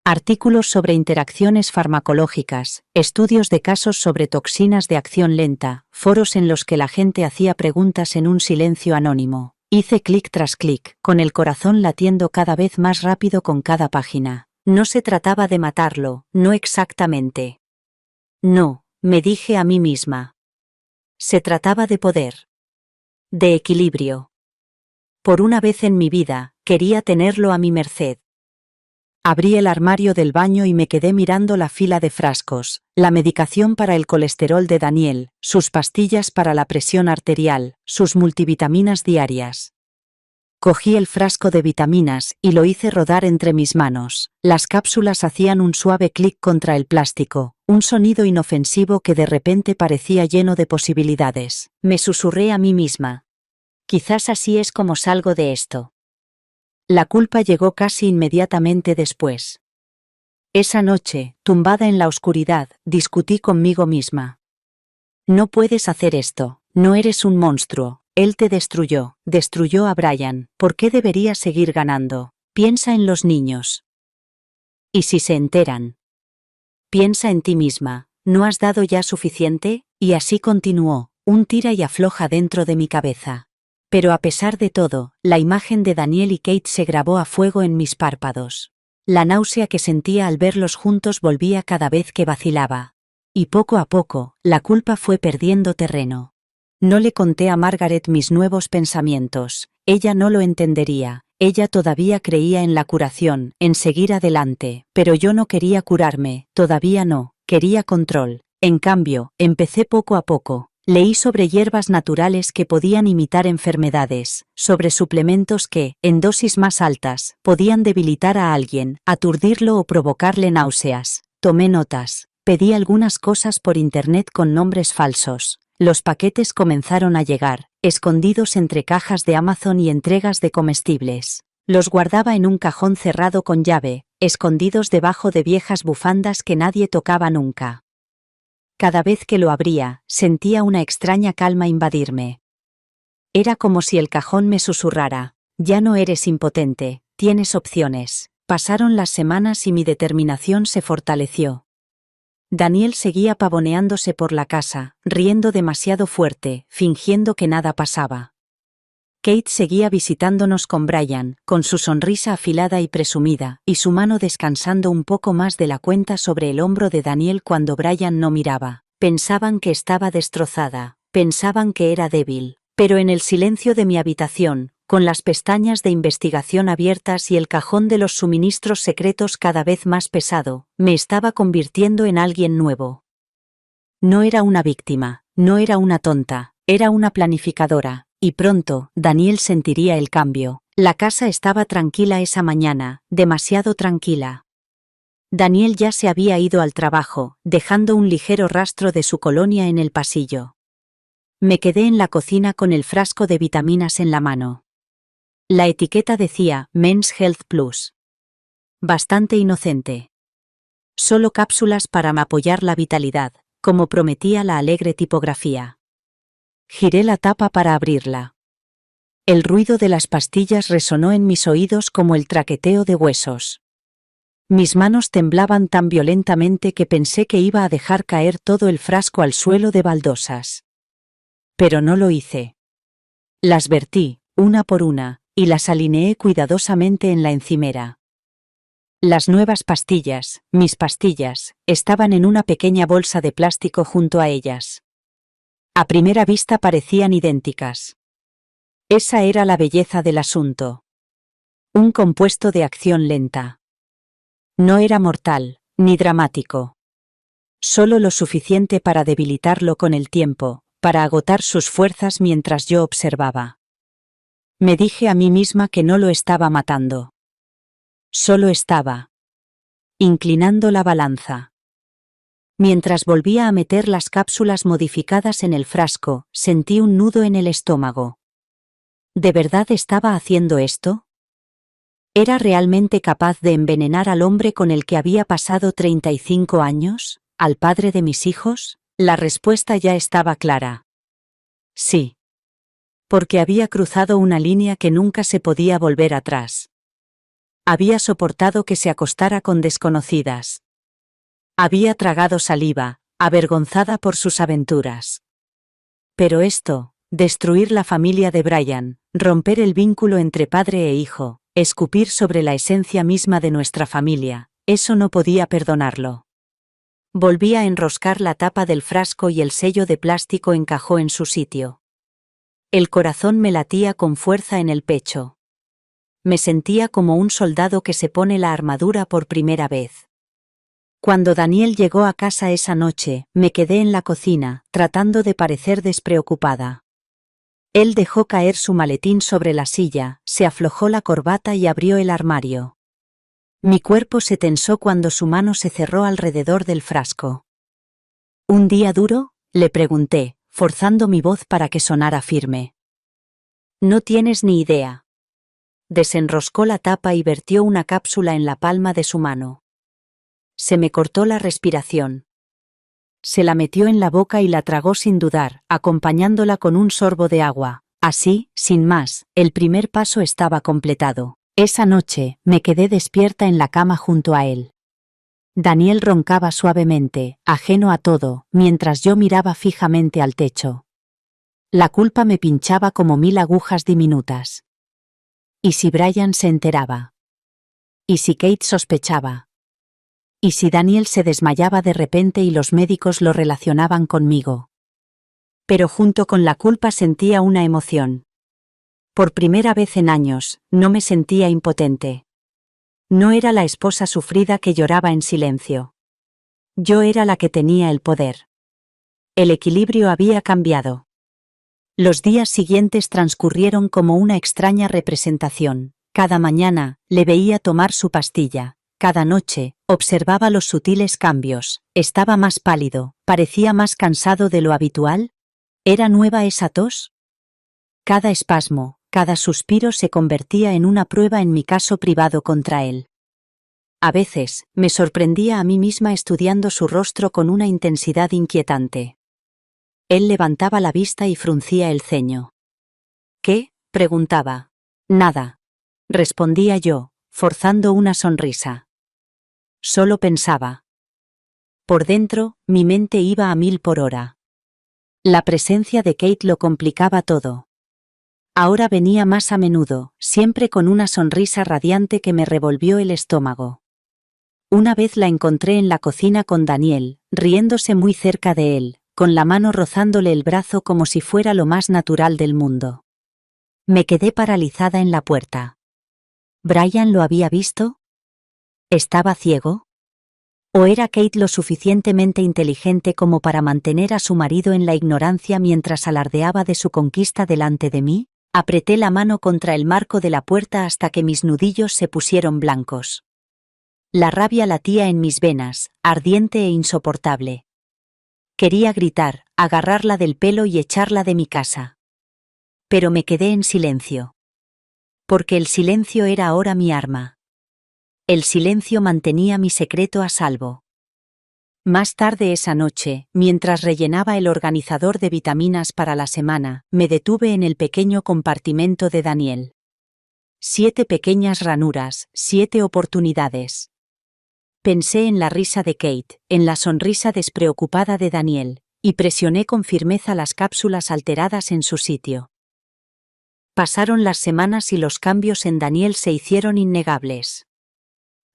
Artículos sobre interacciones farmacológicas, estudios de casos sobre toxinas de acción lenta, foros en los que la gente hacía preguntas en un silencio anónimo. Hice clic tras clic, con el corazón latiendo cada vez más rápido con cada página. No se trataba de matarlo, no exactamente. No, me dije a mí misma. Se trataba de poder. De equilibrio. Por una vez en mi vida, quería tenerlo a mi merced. Abrí el armario del baño y me quedé mirando la fila de frascos, la medicación para el colesterol de Daniel, sus pastillas para la presión arterial, sus multivitaminas diarias. Cogí el frasco de vitaminas y lo hice rodar entre mis manos. Las cápsulas hacían un suave clic contra el plástico, un sonido inofensivo que de repente parecía lleno de posibilidades. Me susurré a mí misma. Quizás así es como salgo de esto. La culpa llegó casi inmediatamente después. Esa noche, tumbada en la oscuridad, discutí conmigo misma. No puedes hacer esto, no eres un monstruo, Él te destruyó, destruyó a Brian. ¿Por qué debería seguir ganando? Piensa en los niños. ¿Y si se enteran? Piensa en ti misma. ¿No has dado ya suficiente? Y así continuó, un tira y afloja dentro de mi cabeza. Pero a pesar de todo, la imagen de Daniel y Kate se grabó a fuego en mis párpados. La náusea que sentía al verlos juntos volvía cada vez que vacilaba. Y poco a poco, la culpa fue perdiendo terreno. No le conté a Margaret mis nuevos pensamientos. Ella no lo entendería. Ella todavía creía en la curación, en seguir adelante, pero yo no quería curarme, todavía no, quería control. En cambio, empecé poco a poco. Leí sobre hierbas naturales que podían imitar enfermedades, sobre suplementos que, en dosis más altas, podían debilitar a alguien, aturdirlo o provocarle náuseas. Tomé notas. Pedí algunas cosas por internet con nombres falsos. Los paquetes comenzaron a llegar, escondidos entre cajas de Amazon y entregas de comestibles. Los guardaba en un cajón cerrado con llave, escondidos debajo de viejas bufandas que nadie tocaba nunca. Cada vez que lo abría, sentía una extraña calma invadirme. Era como si el cajón me susurrara: ya no eres impotente, tienes opciones. Pasaron las semanas y mi determinación se fortaleció. Daniel seguía pavoneándose por la casa, riendo demasiado fuerte, fingiendo que nada pasaba. Kate seguía visitándonos con Brian, con su sonrisa afilada y presumida, y su mano descansando un poco más de la cuenta sobre el hombro de Daniel cuando Brian no miraba. Pensaban que estaba destrozada, pensaban que era débil, pero en el silencio de mi habitación, con las pestañas de investigación abiertas y el cajón de los suministros secretos cada vez más pesado, me estaba convirtiendo en alguien nuevo. No era una víctima, no era una tonta, era una planificadora, y pronto, Daniel sentiría el cambio. La casa estaba tranquila esa mañana, demasiado tranquila. Daniel ya se había ido al trabajo, dejando un ligero rastro de su colonia en el pasillo. Me quedé en la cocina con el frasco de vitaminas en la mano. La etiqueta decía Men's Health Plus. Bastante inocente. Solo cápsulas para apoyar la vitalidad, como prometía la alegre tipografía. Giré la tapa para abrirla. El ruido de las pastillas resonó en mis oídos como el traqueteo de huesos. Mis manos temblaban tan violentamente que pensé que iba a dejar caer todo el frasco al suelo de baldosas. Pero no lo hice. Las vertí, una por una, y las alineé cuidadosamente en la encimera. Las nuevas pastillas, mis pastillas, estaban en una pequeña bolsa de plástico junto a ellas. A primera vista parecían idénticas. Esa era la belleza del asunto. Un compuesto de acción lenta. No era mortal, ni dramático. Solo lo suficiente para debilitarlo con el tiempo, para agotar sus fuerzas mientras yo observaba. Me dije a mí misma que no lo estaba matando. Solo estaba inclinando la balanza. Mientras volvía a meter las cápsulas modificadas en el frasco, sentí un nudo en el estómago. ¿De verdad estaba haciendo esto? ¿Era realmente capaz de envenenar al hombre con el que había pasado 35 años? ¿Al padre de mis hijos? La respuesta ya estaba clara. Sí. Porque había cruzado una línea que nunca se podía volver atrás. Había soportado que se acostara con desconocidas. Había tragado saliva, avergonzada por sus aventuras. Pero esto, destruir la familia de Brian, romper el vínculo entre padre e hijo, escupir sobre la esencia misma de nuestra familia, eso no podía perdonarlo. Volví a enroscar la tapa del frasco y el sello de plástico encajó en su sitio. El corazón me latía con fuerza en el pecho. Me sentía como un soldado que se pone la armadura por primera vez. Cuando Daniel llegó a casa esa noche, me quedé en la cocina, tratando de parecer despreocupada. Él dejó caer su maletín sobre la silla, se aflojó la corbata y abrió el armario. Mi cuerpo se tensó cuando su mano se cerró alrededor del frasco. ¿Un día duro?, le pregunté, forzando mi voz para que sonara firme. No tienes ni idea. Desenroscó la tapa y vertió una cápsula en la palma de su mano. Se me cortó la respiración. Se la metió en la boca y la tragó sin dudar, acompañándola con un sorbo de agua. Así, sin más, el primer paso estaba completado. Esa noche, me quedé despierta en la cama junto a él. Daniel roncaba suavemente, ajeno a todo, mientras yo miraba fijamente al techo. La culpa me pinchaba como 1000 agujas diminutas. ¿Y si Brian se enteraba? ¿Y si Kate sospechaba? ¿Y si Daniel se desmayaba de repente y los médicos lo relacionaban conmigo? Pero junto con la culpa sentía una emoción. Por primera vez en años, no me sentía impotente. No era la esposa sufrida que lloraba en silencio. Yo era la que tenía el poder. El equilibrio había cambiado. Los días siguientes transcurrieron como una extraña representación. Cada mañana, le veía tomar su pastilla. Cada noche, observaba los sutiles cambios. Estaba más pálido, parecía más cansado de lo habitual. ¿Era nueva esa tos? Cada espasmo, cada suspiro se convertía en una prueba en mi caso privado contra él. A veces, me sorprendía a mí misma estudiando su rostro con una intensidad inquietante. Él levantaba la vista y fruncía el ceño. ¿Qué? Preguntaba. Nada. Respondía yo, forzando una sonrisa. Solo pensaba. Por dentro, mi mente iba a 1000 por hora. La presencia de Kate lo complicaba todo. Ahora venía más a menudo, siempre con una sonrisa radiante que me revolvió el estómago. Una vez la encontré en la cocina con Daniel, riéndose muy cerca de él, con la mano rozándole el brazo como si fuera lo más natural del mundo. Me quedé paralizada en la puerta. ¿Brian lo había visto? ¿Estaba ciego? ¿O era Kate lo suficientemente inteligente como para mantener a su marido en la ignorancia mientras alardeaba de su conquista delante de mí? Apreté la mano contra el marco de la puerta hasta que mis nudillos se pusieron blancos. La rabia latía en mis venas, ardiente e insoportable. Quería gritar, agarrarla del pelo y echarla de mi casa. Pero me quedé en silencio. Porque el silencio era ahora mi arma. El silencio mantenía mi secreto a salvo. Más tarde esa noche, mientras rellenaba el organizador de vitaminas para la semana, me detuve en el pequeño compartimento de Daniel. 7 pequeñas ranuras, 7 oportunidades. Pensé en la risa de Kate, en la sonrisa despreocupada de Daniel, y presioné con firmeza las cápsulas alteradas en su sitio. Pasaron las semanas y los cambios en Daniel se hicieron innegables.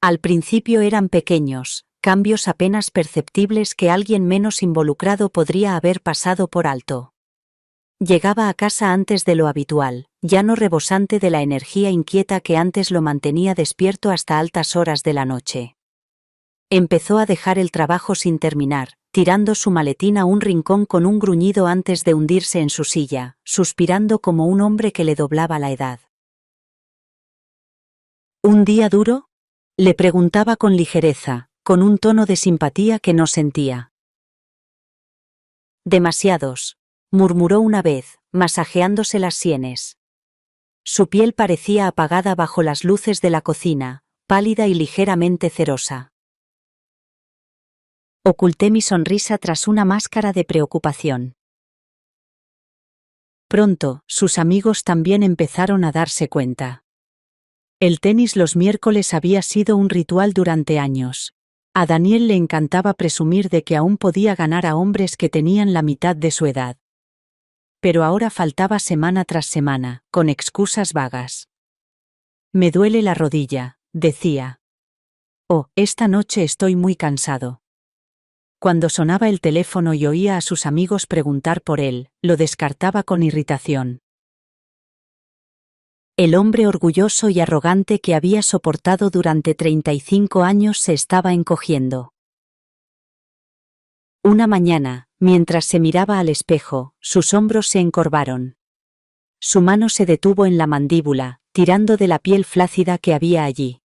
Al principio eran pequeños, cambios apenas perceptibles que alguien menos involucrado podría haber pasado por alto. Llegaba a casa antes de lo habitual, ya no rebosante de la energía inquieta que antes lo mantenía despierto hasta altas horas de la noche. Empezó a dejar el trabajo sin terminar, tirando su maletín a un rincón con un gruñido antes de hundirse en su silla, suspirando como un hombre que le doblaba la edad. ¿Un día duro? Le preguntaba con ligereza, con un tono de simpatía que no sentía. Demasiados, murmuró una vez, masajeándose las sienes. Su piel parecía apagada bajo las luces de la cocina, pálida y ligeramente cerosa. Oculté mi sonrisa tras una máscara de preocupación. Pronto, sus amigos también empezaron a darse cuenta. El tenis los miércoles había sido un ritual durante años. A Daniel le encantaba presumir de que aún podía ganar a hombres que tenían la mitad de su edad. Pero ahora faltaba semana tras semana, con excusas vagas. Me duele la rodilla, decía. Oh, esta noche estoy muy cansado. Cuando sonaba el teléfono y oía a sus amigos preguntar por él, lo descartaba con irritación. El hombre orgulloso y arrogante que había soportado durante 35 años se estaba encogiendo. Una mañana, mientras se miraba al espejo, sus hombros se encorvaron. Su mano se detuvo en la mandíbula, tirando de la piel flácida que había allí.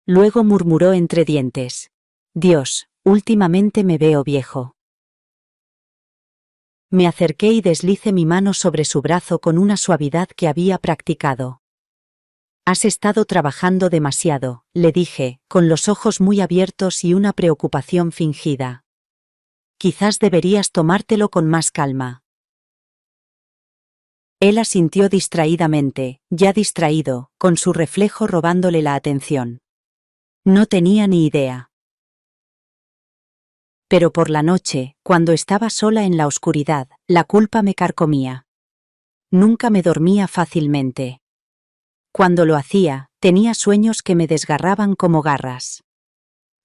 Luego murmuró entre dientes: Dios, últimamente me veo viejo. Me acerqué y deslicé mi mano sobre su brazo con una suavidad que había practicado. Has estado trabajando demasiado, le dije, con los ojos muy abiertos y una preocupación fingida. Quizás deberías tomártelo con más calma. Él asintió distraídamente, ya distraído, con su reflejo robándole la atención. No tenía ni idea. Pero por la noche, cuando estaba sola en la oscuridad, la culpa me carcomía. Nunca me dormía fácilmente. Cuando lo hacía, tenía sueños que me desgarraban como garras.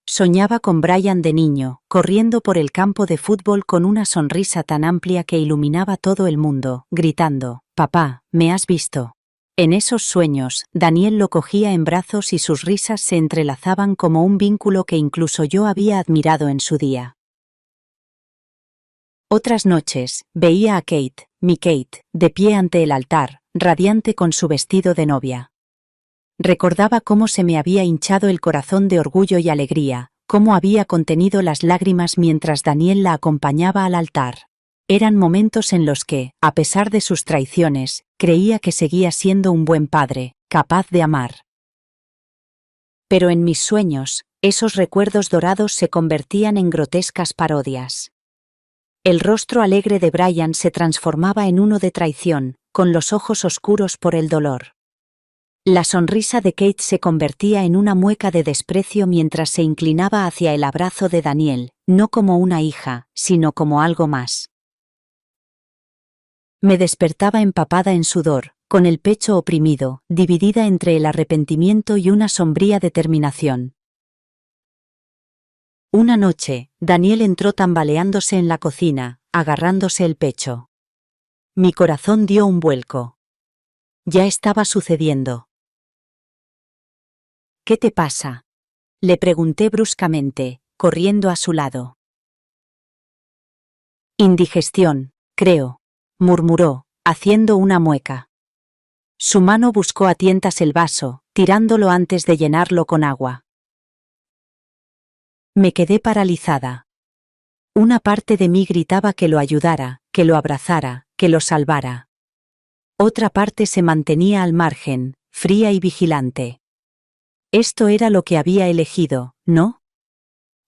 Soñaba con Brian de niño, corriendo por el campo de fútbol con una sonrisa tan amplia que iluminaba todo el mundo, gritando: «Papá, ¿me has visto?». En esos sueños, Daniel lo cogía en brazos y sus risas se entrelazaban como un vínculo que incluso yo había admirado en su día. Otras noches, veía a Kate, mi Kate, de pie ante el altar, radiante con su vestido de novia. Recordaba cómo se me había hinchado el corazón de orgullo y alegría, cómo había contenido las lágrimas mientras Daniel la acompañaba al altar. Eran momentos en los que, a pesar de sus traiciones, creía que seguía siendo un buen padre, capaz de amar. Pero en mis sueños, esos recuerdos dorados se convertían en grotescas parodias. El rostro alegre de Brian se transformaba en uno de traición, con los ojos oscuros por el dolor. La sonrisa de Kate se convertía en una mueca de desprecio mientras se inclinaba hacia el abrazo de Daniel, no como una hija, sino como algo más. Me despertaba empapada en sudor, con el pecho oprimido, dividida entre el arrepentimiento y una sombría determinación. Una noche, Daniel entró tambaleándose en la cocina, agarrándose el pecho. Mi corazón dio un vuelco. Ya estaba sucediendo. «¿Qué te pasa?», le pregunté bruscamente, corriendo a su lado. «Indigestión, creo», murmuró, haciendo una mueca. Su mano buscó a tientas el vaso, tirándolo antes de llenarlo con agua. Me quedé paralizada. Una parte de mí gritaba que lo ayudara, que lo abrazara, que lo salvara. Otra parte se mantenía al margen, fría y vigilante. Esto era lo que había elegido, ¿no?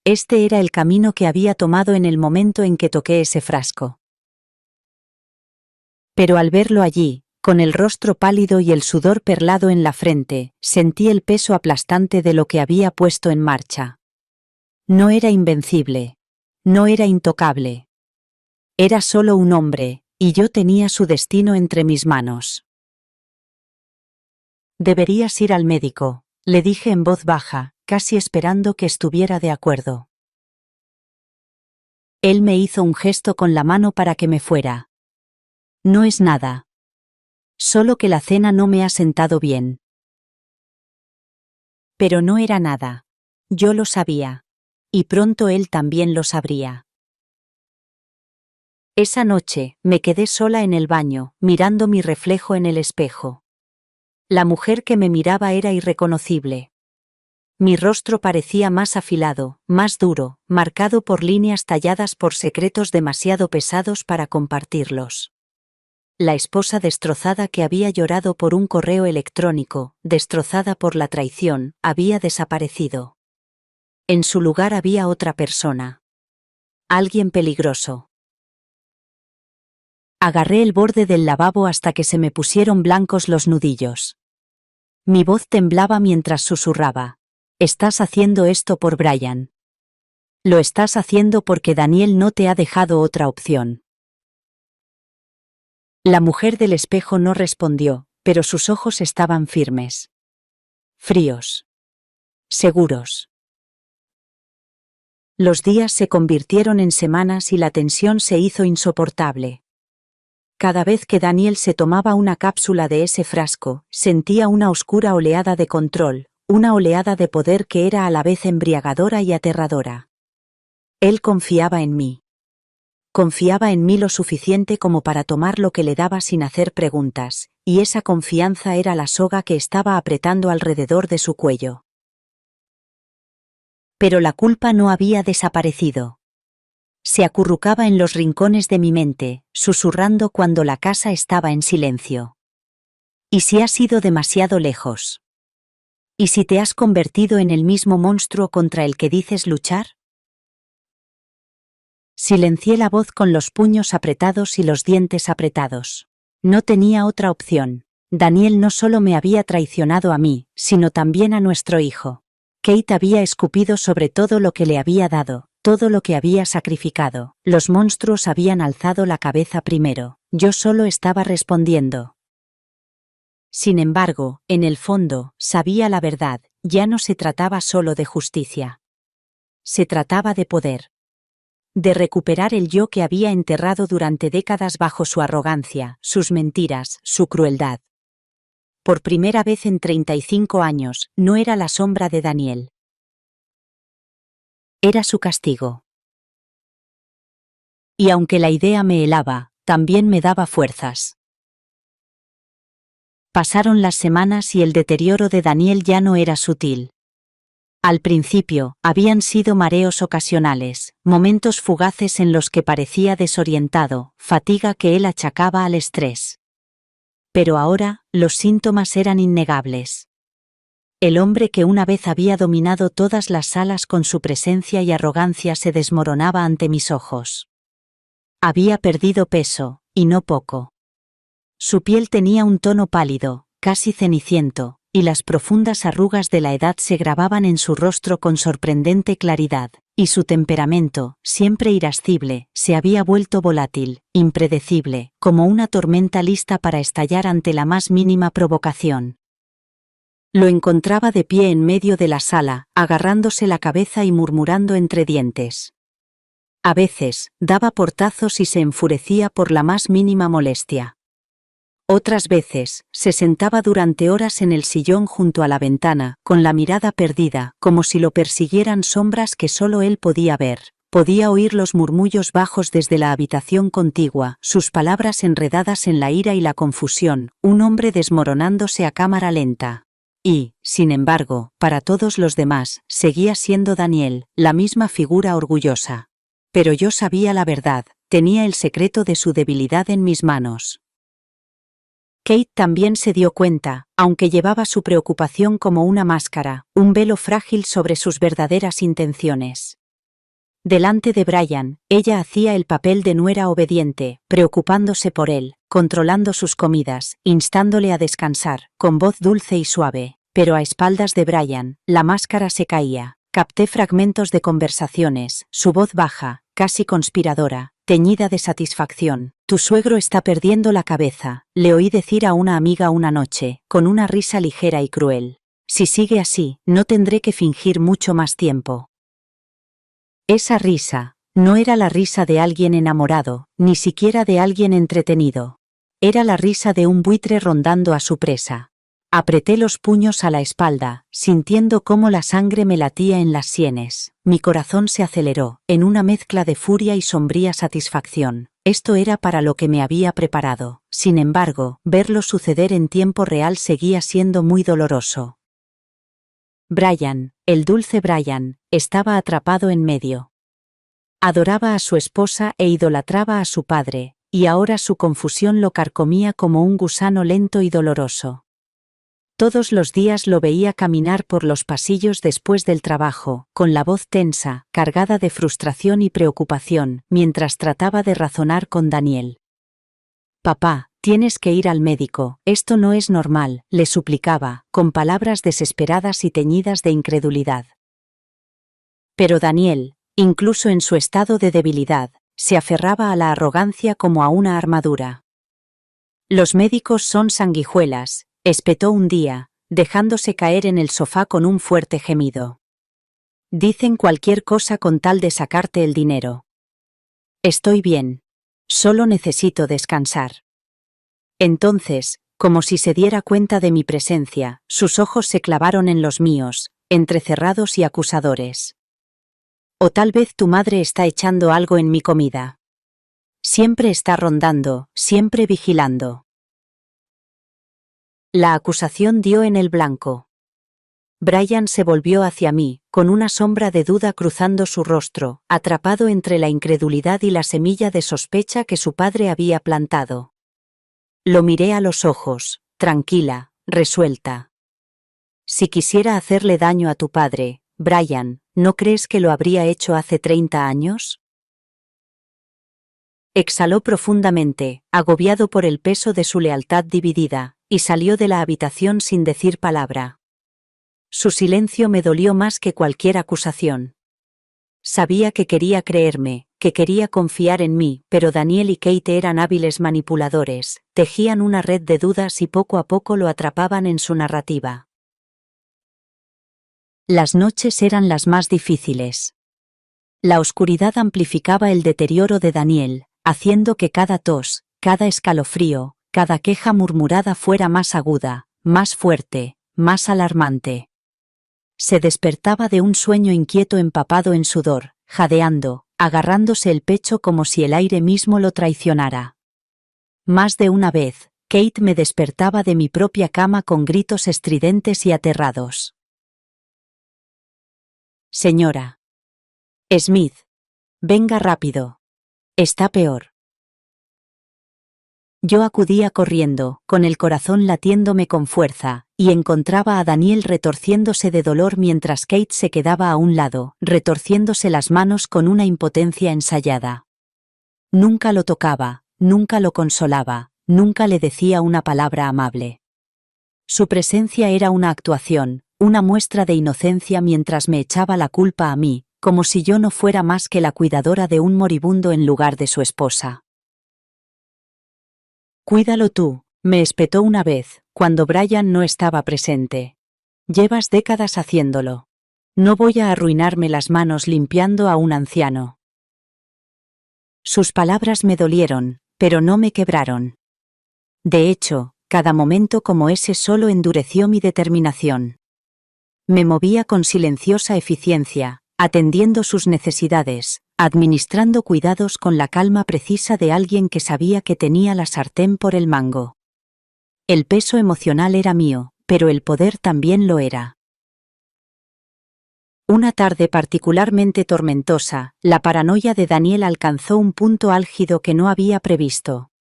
Este era el camino que había tomado en el momento en que toqué ese frasco. Pero al verlo allí, con el rostro pálido y el sudor perlado en la frente, sentí el peso aplastante de lo que había puesto en marcha. No era invencible. No era intocable. Era solo un hombre, y yo tenía su destino entre mis manos. «Deberías ir al médico», le dije en voz baja, casi esperando que estuviera de acuerdo. Él me hizo un gesto con la mano para que me fuera. «No es nada. Solo que la cena no me ha sentado bien». Pero no era nada. Yo lo sabía. Y pronto él también lo sabría. Esa noche, me quedé sola en el baño, mirando mi reflejo en el espejo. La mujer que me miraba era irreconocible. Mi rostro parecía más afilado, más duro, marcado por líneas talladas por secretos demasiado pesados para compartirlos. La esposa destrozada que había llorado por un correo electrónico, destrozada por la traición, había desaparecido. En su lugar había otra persona. Alguien peligroso. Agarré el borde del lavabo hasta que se me pusieron blancos los nudillos. Mi voz temblaba mientras susurraba: «Estás haciendo esto por Brian. Lo estás haciendo porque Daniel no te ha dejado otra opción». La mujer del espejo no respondió, pero sus ojos estaban firmes. Fríos. Seguros. Los días se convirtieron en semanas y la tensión se hizo insoportable. Cada vez que Daniel se tomaba una cápsula de ese frasco, sentía una oscura oleada de control, una oleada de poder que era a la vez embriagadora y aterradora. Él confiaba en mí. Confiaba en mí lo suficiente como para tomar lo que le daba sin hacer preguntas, y esa confianza era la soga que estaba apretando alrededor de su cuello. Pero la culpa no había desaparecido. Se acurrucaba en los rincones de mi mente, susurrando cuando la casa estaba en silencio. ¿Y si has ido demasiado lejos? ¿Y si te has convertido en el mismo monstruo contra el que dices luchar? Silencié la voz con los puños apretados y los dientes apretados. No tenía otra opción. Daniel no solo me había traicionado a mí, sino también a nuestro hijo. Kate había escupido sobre todo lo que le había dado, todo lo que había sacrificado. Los monstruos habían alzado la cabeza primero. Yo solo estaba respondiendo. Sin embargo, en el fondo, sabía la verdad, ya no se trataba solo de justicia. Se trataba de poder. De recuperar el yo que había enterrado durante décadas bajo su arrogancia, sus mentiras, su crueldad. Por primera vez en 35 años, no era la sombra de Daniel. Era su castigo. Y aunque la idea me helaba, también me daba fuerzas. Pasaron las semanas y el deterioro de Daniel ya no era sutil. Al principio, habían sido mareos ocasionales, momentos fugaces en los que parecía desorientado, fatiga que él achacaba al estrés. Pero ahora, los síntomas eran innegables. El hombre que una vez había dominado todas las salas con su presencia y arrogancia se desmoronaba ante mis ojos. Había perdido peso, y no poco. Su piel tenía un tono pálido, casi ceniciento, y las profundas arrugas de la edad se grababan en su rostro con sorprendente claridad, y su temperamento, siempre irascible, se había vuelto volátil, impredecible, como una tormenta lista para estallar ante la más mínima provocación. Lo encontraba de pie en medio de la sala, agarrándose la cabeza y murmurando entre dientes. A veces, daba portazos y se enfurecía por la más mínima molestia. Otras veces, se sentaba durante horas en el sillón junto a la ventana, con la mirada perdida, como si lo persiguieran sombras que solo él podía ver. Podía oír los murmullos bajos desde la habitación contigua, sus palabras enredadas en la ira y la confusión, un hombre desmoronándose a cámara lenta. Y, sin embargo, para todos los demás, seguía siendo Daniel, la misma figura orgullosa. Pero yo sabía la verdad, tenía el secreto de su debilidad en mis manos. Kate también se dio cuenta, aunque llevaba su preocupación como una máscara, un velo frágil sobre sus verdaderas intenciones. Delante de Brian, ella hacía el papel de nuera obediente, preocupándose por él, controlando sus comidas, instándole a descansar, con voz dulce y suave, pero a espaldas de Brian, la máscara se caía. Capté fragmentos de conversaciones, su voz baja, casi conspiradora, teñida de satisfacción. Tu suegro está perdiendo la cabeza, le oí decir a una amiga una noche, con una risa ligera y cruel. Si sigue así, no tendré que fingir mucho más tiempo. Esa risa, no era la risa de alguien enamorado, ni siquiera de alguien entretenido. Era la risa de un buitre rondando a su presa. Apreté los puños a la espalda, sintiendo cómo la sangre me latía en las sienes. Mi corazón se aceleró, en una mezcla de furia y sombría satisfacción. Esto era para lo que me había preparado. Sin embargo, verlo suceder en tiempo real seguía siendo muy doloroso. Brian, el dulce Brian, estaba atrapado en medio. Adoraba a su esposa e idolatraba a su padre, y ahora su confusión lo carcomía como un gusano lento y doloroso. Todos los días lo veía caminar por los pasillos después del trabajo, con la voz tensa, cargada de frustración y preocupación, mientras trataba de razonar con Daniel. «Papá, tienes que ir al médico, esto no es normal», le suplicaba, con palabras desesperadas y teñidas de incredulidad. Pero Daniel, incluso en su estado de debilidad, se aferraba a la arrogancia como a una armadura. «Los médicos son sanguijuelas», espetó un día, dejándose caer en el sofá con un fuerte gemido. «Dicen cualquier cosa con tal de sacarte el dinero. Estoy bien. Solo necesito descansar». Entonces, como si se diera cuenta de mi presencia, sus ojos se clavaron en los míos, entrecerrados y acusadores. «O tal vez tu madre está echando algo en mi comida. Siempre está rondando, siempre vigilando». La acusación dio en el blanco. Brian se volvió hacia mí, con una sombra de duda cruzando su rostro, atrapado entre la incredulidad y la semilla de sospecha que su padre había plantado. Lo miré a los ojos, tranquila, resuelta. «Si quisiera hacerle daño a tu padre, Brian, ¿no crees que lo habría hecho hace 30 años? Exhaló profundamente, agobiado por el peso de su lealtad dividida, y salió de la habitación sin decir palabra. Su silencio me dolió más que cualquier acusación. Sabía que quería creerme, que quería confiar en mí, pero Daniel y Kate eran hábiles manipuladores, tejían una red de dudas y poco a poco lo atrapaban en su narrativa. Las noches eran las más difíciles. La oscuridad amplificaba el deterioro de Daniel, haciendo que cada tos, cada escalofrío, cada queja murmurada fuera más aguda, más fuerte, más alarmante. Se despertaba de un sueño inquieto empapado en sudor, jadeando, agarrándose el pecho como si el aire mismo lo traicionara. Más de una vez, Kate me despertaba de mi propia cama con gritos estridentes y aterrados. Señora Smith, venga rápido. Está peor. Yo acudía corriendo, con el corazón latiéndome con fuerza, y encontraba a Daniel retorciéndose de dolor mientras Kate se quedaba a un lado, retorciéndose las manos con una impotencia ensayada. Nunca lo tocaba, nunca lo consolaba, nunca le decía una palabra amable. Su presencia era una actuación, una muestra de inocencia mientras me echaba la culpa a mí, como si yo no fuera más que la cuidadora de un moribundo en lugar de su esposa. Cuídalo tú, me espetó una vez, cuando Brian no estaba presente. Llevas décadas haciéndolo. No voy a arruinarme las manos limpiando a un anciano. Sus palabras me dolieron, pero no me quebraron. De hecho, cada momento como ese solo endureció mi determinación. Me movía con silenciosa eficiencia, atendiendo sus necesidades, administrando cuidados con la calma precisa de alguien que sabía que tenía la sartén por el mango. El peso emocional era mío, pero el poder también lo era. Una tarde particularmente tormentosa, la paranoia de Daniel alcanzó un punto álgido que no había previsto.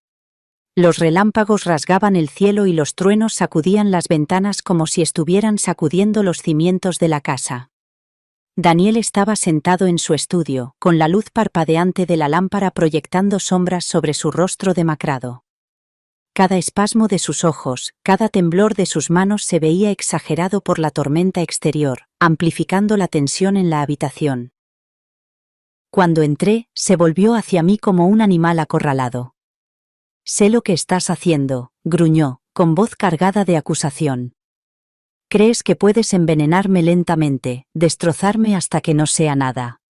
Los relámpagos rasgaban el cielo y los truenos sacudían las ventanas como si estuvieran sacudiendo los cimientos de la casa. Daniel estaba sentado en su estudio, con la luz parpadeante de la lámpara proyectando sombras sobre su rostro demacrado. Cada espasmo de sus ojos, cada temblor de sus manos se veía exagerado por la tormenta exterior, amplificando la tensión en la habitación. Cuando entré, se volvió hacia mí como un animal acorralado. «Sé lo que estás haciendo», gruñó, con voz cargada de acusación. «Crees que puedes envenenarme lentamente, destrozarme hasta que no sea nada.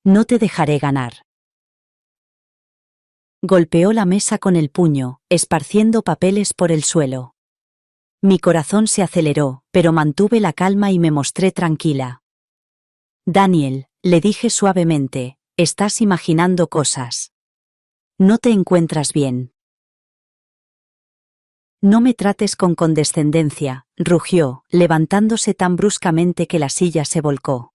No te dejaré ganar». Golpeó la mesa con el puño, esparciendo papeles por el suelo. Mi corazón se aceleró, pero mantuve la calma y me mostré tranquila. «Daniel», le dije suavemente, «estás imaginando cosas. No te encuentras bien». «No me trates con condescendencia», rugió, levantándose tan bruscamente que la silla se volcó.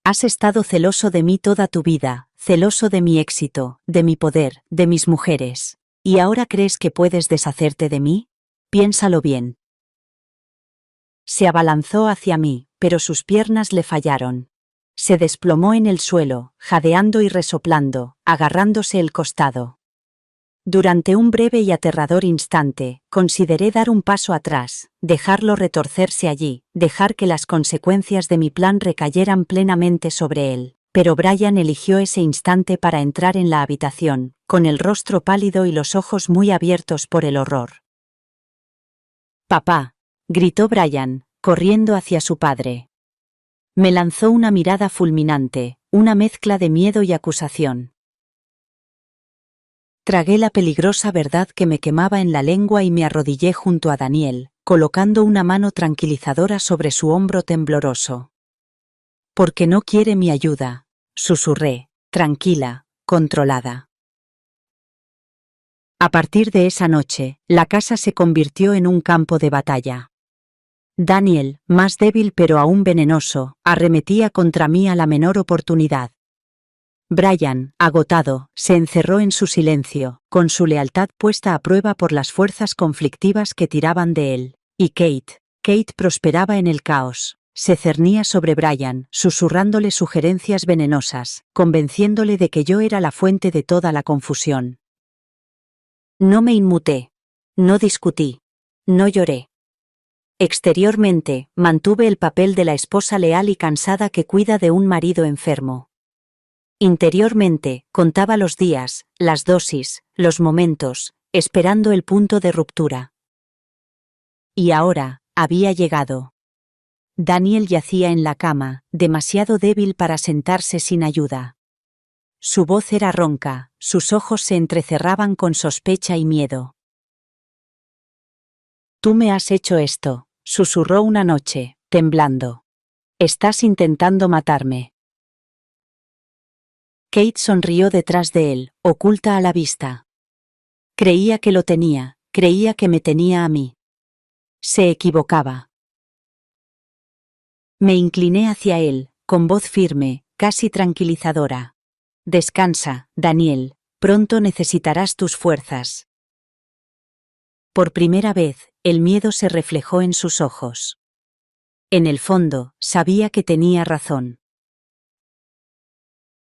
«Has estado celoso de mí toda tu vida, celoso de mi éxito, de mi poder, de mis mujeres. ¿Y ahora crees que puedes deshacerte de mí? Piénsalo bien». Se abalanzó hacia mí, pero sus piernas le fallaron. Se desplomó en el suelo, jadeando y resoplando, agarrándose el costado. Durante un breve y aterrador instante, consideré dar un paso atrás, dejarlo retorcerse allí, dejar que las consecuencias de mi plan recayeran plenamente sobre él. Pero Brian eligió ese instante para entrar en la habitación, con el rostro pálido y los ojos muy abiertos por el horror. «Papá», gritó Brian, corriendo hacia su padre. Me lanzó una mirada fulminante, una mezcla de miedo y acusación. Tragué la peligrosa verdad que me quemaba en la lengua y me arrodillé junto a Daniel, colocando una mano tranquilizadora sobre su hombro tembloroso. «Porque no quiere mi ayuda», susurré, tranquila, controlada. A partir de esa noche, la casa se convirtió en un campo de batalla. Daniel, más débil pero aún venenoso, arremetía contra mí a la menor oportunidad. Brian, agotado, se encerró en su silencio, con su lealtad puesta a prueba por las fuerzas conflictivas que tiraban de él. Y Kate prosperaba en el caos. Se cernía sobre Brian, susurrándole sugerencias venenosas, convenciéndole de que yo era la fuente de toda la confusión. No me inmuté. No discutí. No lloré. Exteriormente, mantuve el papel de la esposa leal y cansada que cuida de un marido enfermo. Interiormente, contaba los días, las dosis, los momentos, esperando el punto de ruptura. Y ahora, había llegado. Daniel yacía en la cama, demasiado débil para sentarse sin ayuda. Su voz era ronca, sus ojos se entrecerraban con sospecha y miedo. «Tú me has hecho esto», susurró una noche, temblando. «Estás intentando matarme». Kate sonrió detrás de él, oculta a la vista. Creía que lo tenía, creía que me tenía a mí. Se equivocaba. Me incliné hacia él, con voz firme, casi tranquilizadora. «Descansa, Daniel, pronto necesitarás tus fuerzas». Por primera vez, el miedo se reflejó en sus ojos. En el fondo, sabía que tenía razón.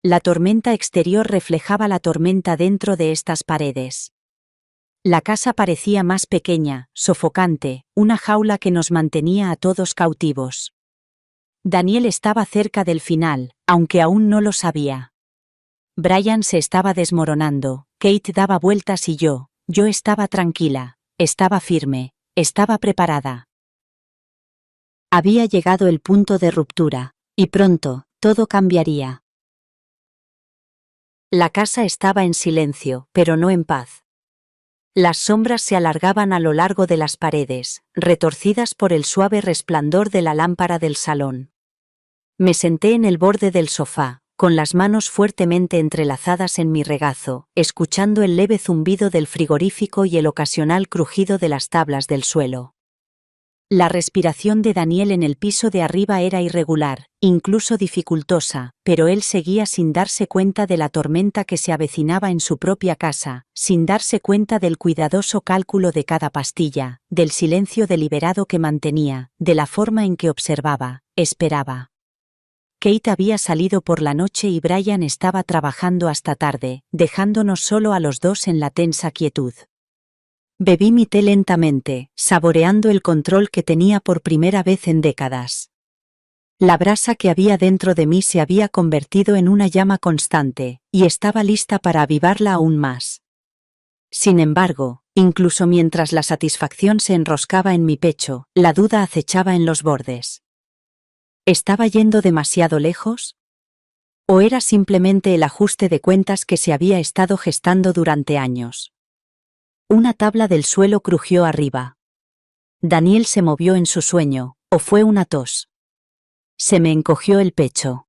La tormenta exterior reflejaba la tormenta dentro de estas paredes. La casa parecía más pequeña, sofocante, una jaula que nos mantenía a todos cautivos. Daniel estaba cerca del final, aunque aún no lo sabía. Brian se estaba desmoronando, Kate daba vueltas y yo estaba tranquila, estaba firme, estaba preparada. Había llegado el punto de ruptura, y pronto, todo cambiaría. La casa estaba en silencio, pero no en paz. Las sombras se alargaban a lo largo de las paredes, retorcidas por el suave resplandor de la lámpara del salón. Me senté en el borde del sofá, con las manos fuertemente entrelazadas en mi regazo, escuchando el leve zumbido del frigorífico y el ocasional crujido de las tablas del suelo. La respiración de Daniel en el piso de arriba era irregular, incluso dificultosa, pero él seguía sin darse cuenta de la tormenta que se avecinaba en su propia casa, sin darse cuenta del cuidadoso cálculo de cada pastilla, del silencio deliberado que mantenía, de la forma en que observaba, esperaba. Kate había salido por la noche y Brian estaba trabajando hasta tarde, dejándonos solo a los dos en la tensa quietud. Bebí mi té lentamente, saboreando el control que tenía por primera vez en décadas. La brasa que había dentro de mí se había convertido en una llama constante, y estaba lista para avivarla aún más. Sin embargo, incluso mientras la satisfacción se enroscaba en mi pecho, la duda acechaba en los bordes. ¿Estaba yendo demasiado lejos? ¿O era simplemente el ajuste de cuentas que se había estado gestando durante años? Una tabla del suelo crujió arriba. Daniel se movió en su sueño, ¿o fue una tos? Se me encogió el pecho.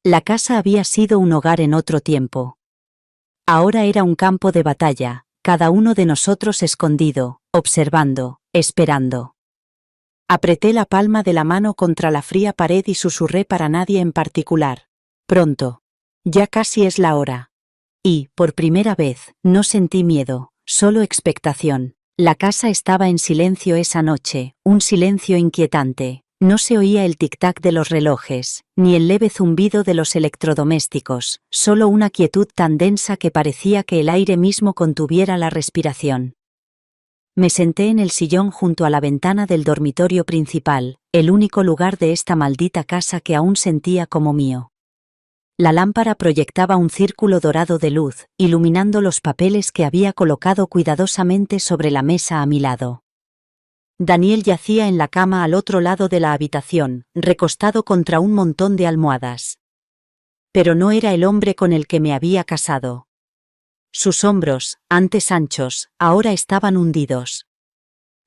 La casa había sido un hogar en otro tiempo. Ahora era un campo de batalla, cada uno de nosotros escondido, observando, esperando. Apreté la palma de la mano contra la fría pared y susurré para nadie en particular. Pronto. Ya casi es la hora. Y, por primera vez, no sentí miedo. Solo expectación. La casa estaba en silencio esa noche, un silencio inquietante. No se oía el tic-tac de los relojes, ni el leve zumbido de los electrodomésticos, solo una quietud tan densa que parecía que el aire mismo contuviera la respiración. Me senté en el sillón junto a la ventana del dormitorio principal, el único lugar de esta maldita casa que aún sentía como mío. La lámpara proyectaba un círculo dorado de luz, iluminando los papeles que había colocado cuidadosamente sobre la mesa a mi lado. Daniel yacía en la cama al otro lado de la habitación, recostado contra un montón de almohadas. Pero no era el hombre con el que me había casado. Sus hombros, antes anchos, ahora estaban hundidos.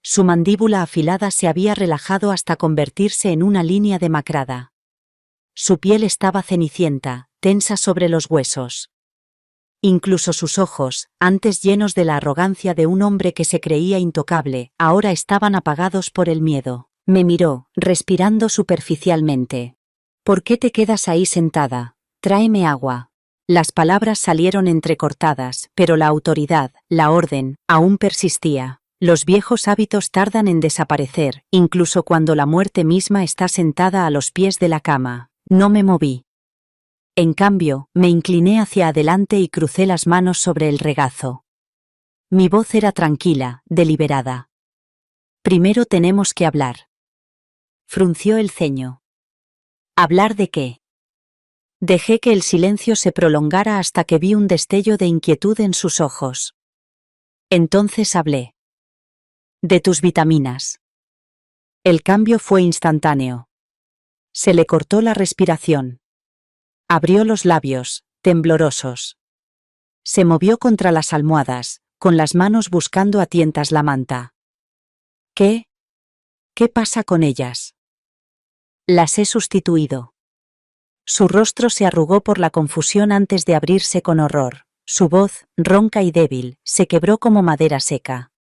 Su mandíbula afilada se había relajado hasta convertirse en una línea demacrada. Su piel estaba cenicienta, tensa sobre los huesos. Incluso sus ojos, antes llenos de la arrogancia de un hombre que se creía intocable, ahora estaban apagados por el miedo. Me miró, respirando superficialmente. «¿Por qué te quedas ahí sentada? Tráeme agua». Las palabras salieron entrecortadas, pero la autoridad, la orden, aún persistía. Los viejos hábitos tardan en desaparecer, incluso cuando la muerte misma está sentada a los pies de la cama. No me moví. En cambio, me incliné hacia adelante y crucé las manos sobre el regazo. Mi voz era tranquila, deliberada. Primero tenemos que hablar. Frunció el ceño. ¿Hablar de qué? Dejé que el silencio se prolongara hasta que vi un destello de inquietud en sus ojos. Entonces hablé. De tus vitaminas. El cambio fue instantáneo. Se le cortó la respiración. Abrió los labios, temblorosos. Se movió contra las almohadas, con las manos buscando a tientas la manta. ¿Qué? ¿Qué pasa con ellas? Las he sustituido. Su rostro se arrugó por la confusión antes de abrirse con horror. Su voz, ronca y débil, se quebró como madera seca.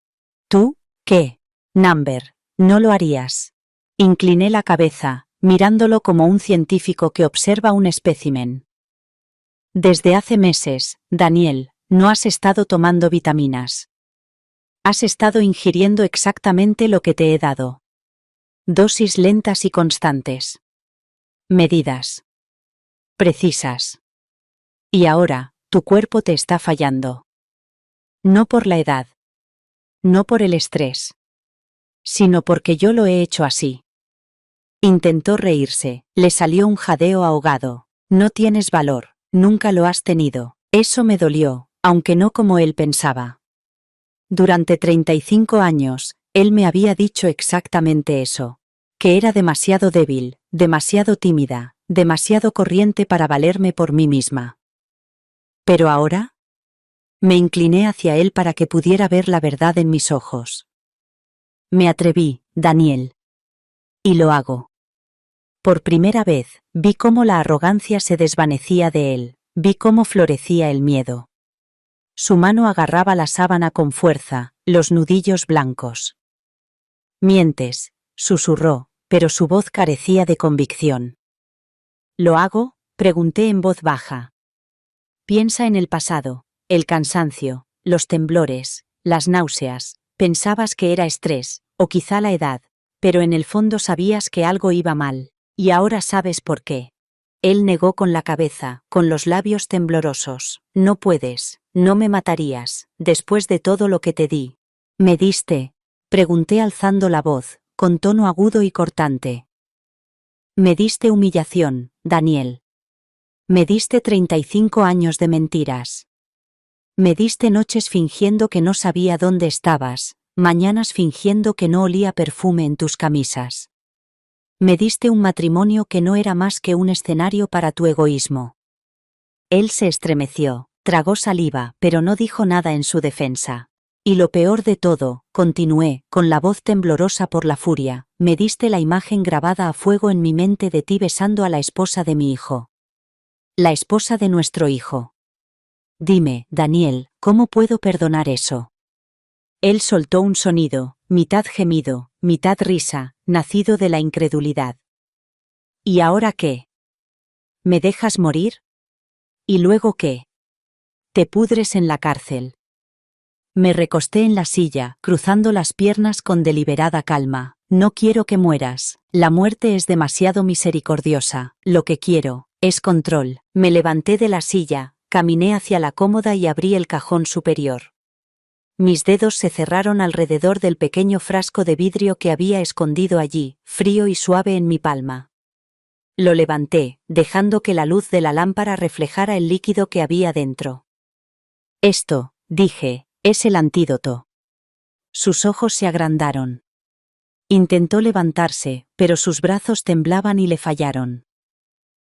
¿Tú? ¿Qué? Number, no lo harías. Incliné la cabeza, mirándolo como un científico que observa un espécimen. Desde hace meses, Daniel, no has estado tomando vitaminas. Has estado ingiriendo exactamente lo que te he dado. Dosis lentas y constantes. Medidas. Precisas. Y ahora, tu cuerpo te está fallando. No por la edad. No por el estrés. Sino porque yo lo he hecho así. Intentó reírse, le salió un jadeo ahogado. No tienes valor, nunca lo has tenido. Eso me dolió, aunque no como él pensaba. Durante 35 años, él me había dicho exactamente eso. Que era demasiado débil, demasiado tímida, demasiado corriente para valerme por mí misma. ¿Pero ahora? Me incliné hacia él para que pudiera ver la verdad en mis ojos. Me atreví, Daniel. Y lo hago. Por primera vez, vi cómo la arrogancia se desvanecía de él, vi cómo florecía el miedo. Su mano agarraba la sábana con fuerza, los nudillos blancos. Mientes, susurró, pero su voz carecía de convicción. ¿Lo hago? Pregunté en voz baja. Piensa en el pasado, el cansancio, los temblores, las náuseas. Pensabas que era estrés, o quizá la edad, pero en el fondo sabías que algo iba mal, y ahora sabes por qué. Él negó con la cabeza, con los labios temblorosos. No puedes, no me matarías, después de todo lo que te di. ¿Me diste? Pregunté alzando la voz, con tono agudo y cortante. Me diste humillación, Daniel. Me diste 35 años de mentiras. Me diste noches fingiendo que no sabía dónde estabas, mañanas fingiendo que no olía perfume en tus camisas. Me diste un matrimonio que no era más que un escenario para tu egoísmo. Él se estremeció, tragó saliva, pero no dijo nada en su defensa. Y lo peor de todo, continué, con la voz temblorosa por la furia, me diste la imagen grabada a fuego en mi mente de ti besando a la esposa de mi hijo. La esposa de nuestro hijo. Dime, Daniel, ¿cómo puedo perdonar eso? Él soltó un sonido, mitad gemido, mitad risa, nacido de la incredulidad. ¿Y ahora qué? ¿Me dejas morir? ¿Y luego qué? Te pudres en la cárcel. Me recosté en la silla, cruzando las piernas con deliberada calma. No quiero que mueras. La muerte es demasiado misericordiosa. Lo que quiero es control. Me levanté de la silla, caminé hacia la cómoda y abrí el cajón superior. Mis dedos se cerraron alrededor del pequeño frasco de vidrio que había escondido allí, frío y suave en mi palma. Lo levanté, dejando que la luz de la lámpara reflejara el líquido que había dentro. Esto, dije, es el antídoto. Sus ojos se agrandaron. Intentó levantarse, pero sus brazos temblaban y le fallaron.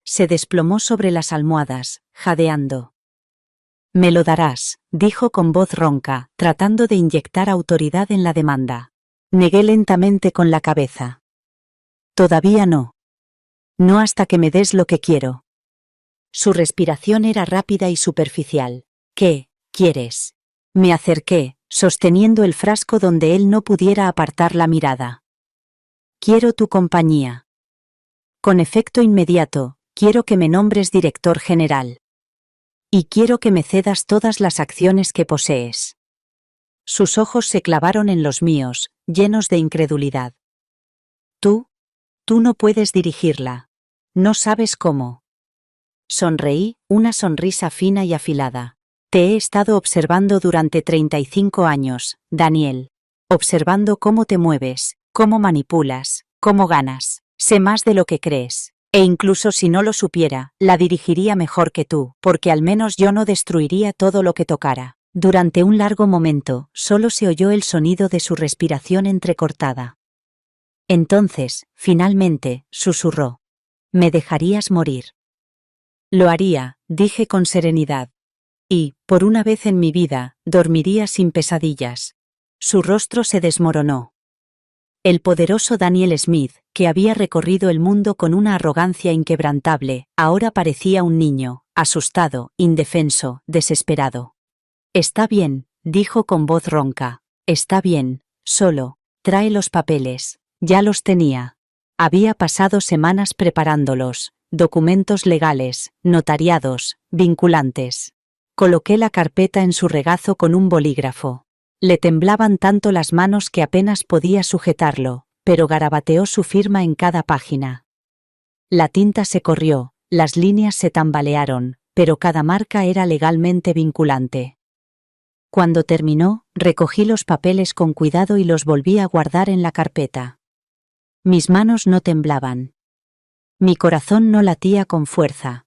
Se desplomó sobre las almohadas, jadeando. Me lo darás, dijo con voz ronca, tratando de inyectar autoridad en la demanda. Negué lentamente con la cabeza. Todavía no. No hasta que me des lo que quiero. Su respiración era rápida y superficial. ¿Qué quieres? Me acerqué, sosteniendo el frasco donde él no pudiera apartar la mirada. Quiero tu compañía. Con efecto inmediato, quiero que me nombres director general. Y quiero que me cedas todas las acciones que posees. Sus ojos se clavaron en los míos, llenos de incredulidad. Tú no puedes dirigirla. No sabes cómo. Sonreí, una sonrisa fina y afilada. Te he estado observando durante 35 años, Daniel. Observando cómo te mueves, cómo manipulas, cómo ganas. Sé más de lo que crees. E incluso si no lo supiera, la dirigiría mejor que tú, porque al menos yo no destruiría todo lo que tocara. Durante un largo momento, solo se oyó el sonido de su respiración entrecortada. Entonces, finalmente, susurró. ¿Me dejarías morir? Lo haría, dije con serenidad. Y, por una vez en mi vida, dormiría sin pesadillas. Su rostro se desmoronó. El poderoso Daniel Smith, que había recorrido el mundo con una arrogancia inquebrantable, ahora parecía un niño, asustado, indefenso, desesperado. Está bien, dijo con voz ronca. Está bien, solo, trae los papeles. Ya los tenía. Había pasado semanas preparándolos, documentos legales, notariados, vinculantes. Coloqué la carpeta en su regazo con un bolígrafo. Le temblaban tanto las manos que apenas podía sujetarlo, pero garabateó su firma en cada página. La tinta se corrió, las líneas se tambalearon, pero cada marca era legalmente vinculante. Cuando terminó, recogí los papeles con cuidado y los volví a guardar en la carpeta. Mis manos no temblaban. Mi corazón no latía con fuerza.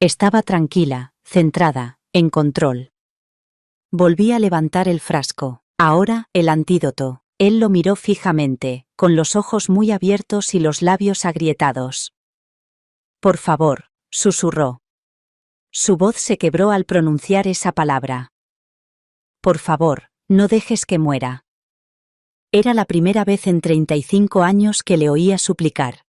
Estaba tranquila, centrada, en control. Volví a levantar el frasco. Ahora, el antídoto. Él lo miró fijamente, con los ojos muy abiertos y los labios agrietados. Por favor, susurró. Su voz se quebró al pronunciar esa palabra. Por favor, no dejes que muera. Era la primera vez en 35 años que le oía suplicar.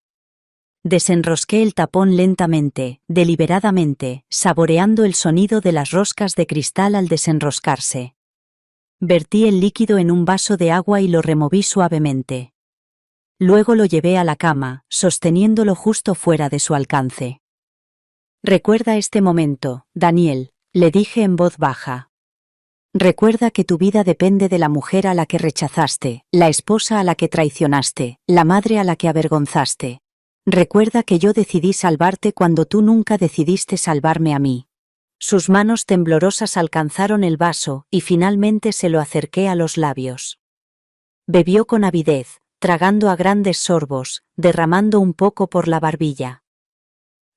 Desenrosqué el tapón lentamente, deliberadamente, saboreando el sonido de las roscas de cristal al desenroscarse. Vertí el líquido en un vaso de agua y lo removí suavemente. Luego lo llevé a la cama, sosteniéndolo justo fuera de su alcance. Recuerda este momento, Daniel, le dije en voz baja. Recuerda que tu vida depende de la mujer a la que rechazaste, la esposa a la que traicionaste, la madre a la que avergonzaste. Recuerda que yo decidí salvarte cuando tú nunca decidiste salvarme a mí. Sus manos temblorosas alcanzaron el vaso y finalmente se lo acerqué a los labios. Bebió con avidez, tragando a grandes sorbos, derramando un poco por la barbilla.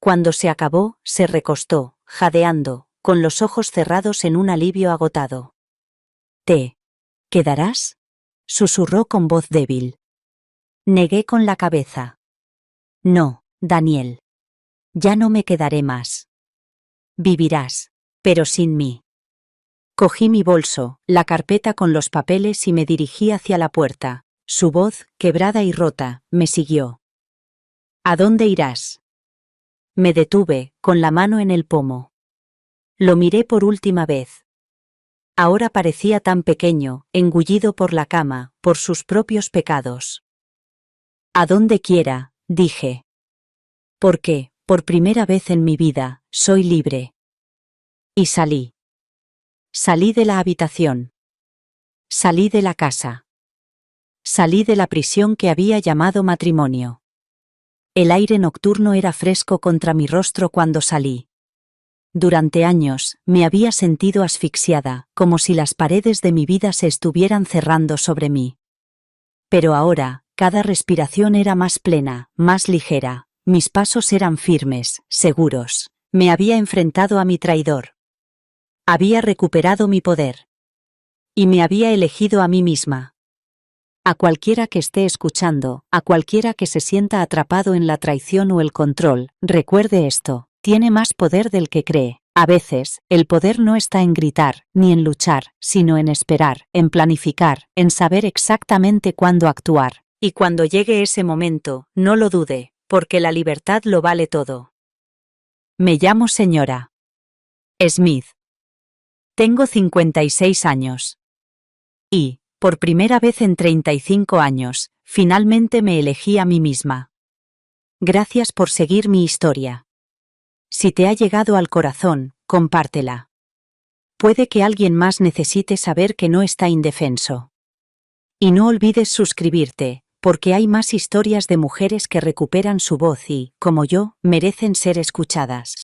Cuando se acabó, se recostó, jadeando, con los ojos cerrados en un alivio agotado. ¿Te quedarás?, susurró con voz débil. Negué con la cabeza. No, Daniel. Ya no me quedaré más. Vivirás, pero sin mí. Cogí mi bolso, la carpeta con los papeles y me dirigí hacia la puerta. Su voz, quebrada y rota, me siguió. ¿A dónde irás? Me detuve, con la mano en el pomo. Lo miré por última vez. Ahora parecía tan pequeño, engullido por la cama, por sus propios pecados. A donde quiera, dije. Porque, por primera vez en mi vida, soy libre. Y salí. Salí de la habitación. Salí de la casa. Salí de la prisión que había llamado matrimonio. El aire nocturno era fresco contra mi rostro cuando salí. Durante años, me había sentido asfixiada, como si las paredes de mi vida se estuvieran cerrando sobre mí. Pero ahora, cada respiración era más plena, más ligera, mis pasos eran firmes, seguros. Me había enfrentado a mi traidor. Había recuperado mi poder. Y me había elegido a mí misma. A cualquiera que esté escuchando, a cualquiera que se sienta atrapado en la traición o el control, recuerde esto. Tiene más poder del que cree. A veces, el poder no está en gritar, ni en luchar, sino en esperar, en planificar, en saber exactamente cuándo actuar. Y cuando llegue ese momento, no lo dude, porque la libertad lo vale todo. Me llamo señora Smith. Tengo 56 años. Y, por primera vez en 35 años, finalmente me elegí a mí misma. Gracias por seguir mi historia. Si te ha llegado al corazón, compártela. Puede que alguien más necesite saber que no está indefenso. Y no olvides suscribirte, porque hay más historias de mujeres que recuperan su voz y, como yo, merecen ser escuchadas.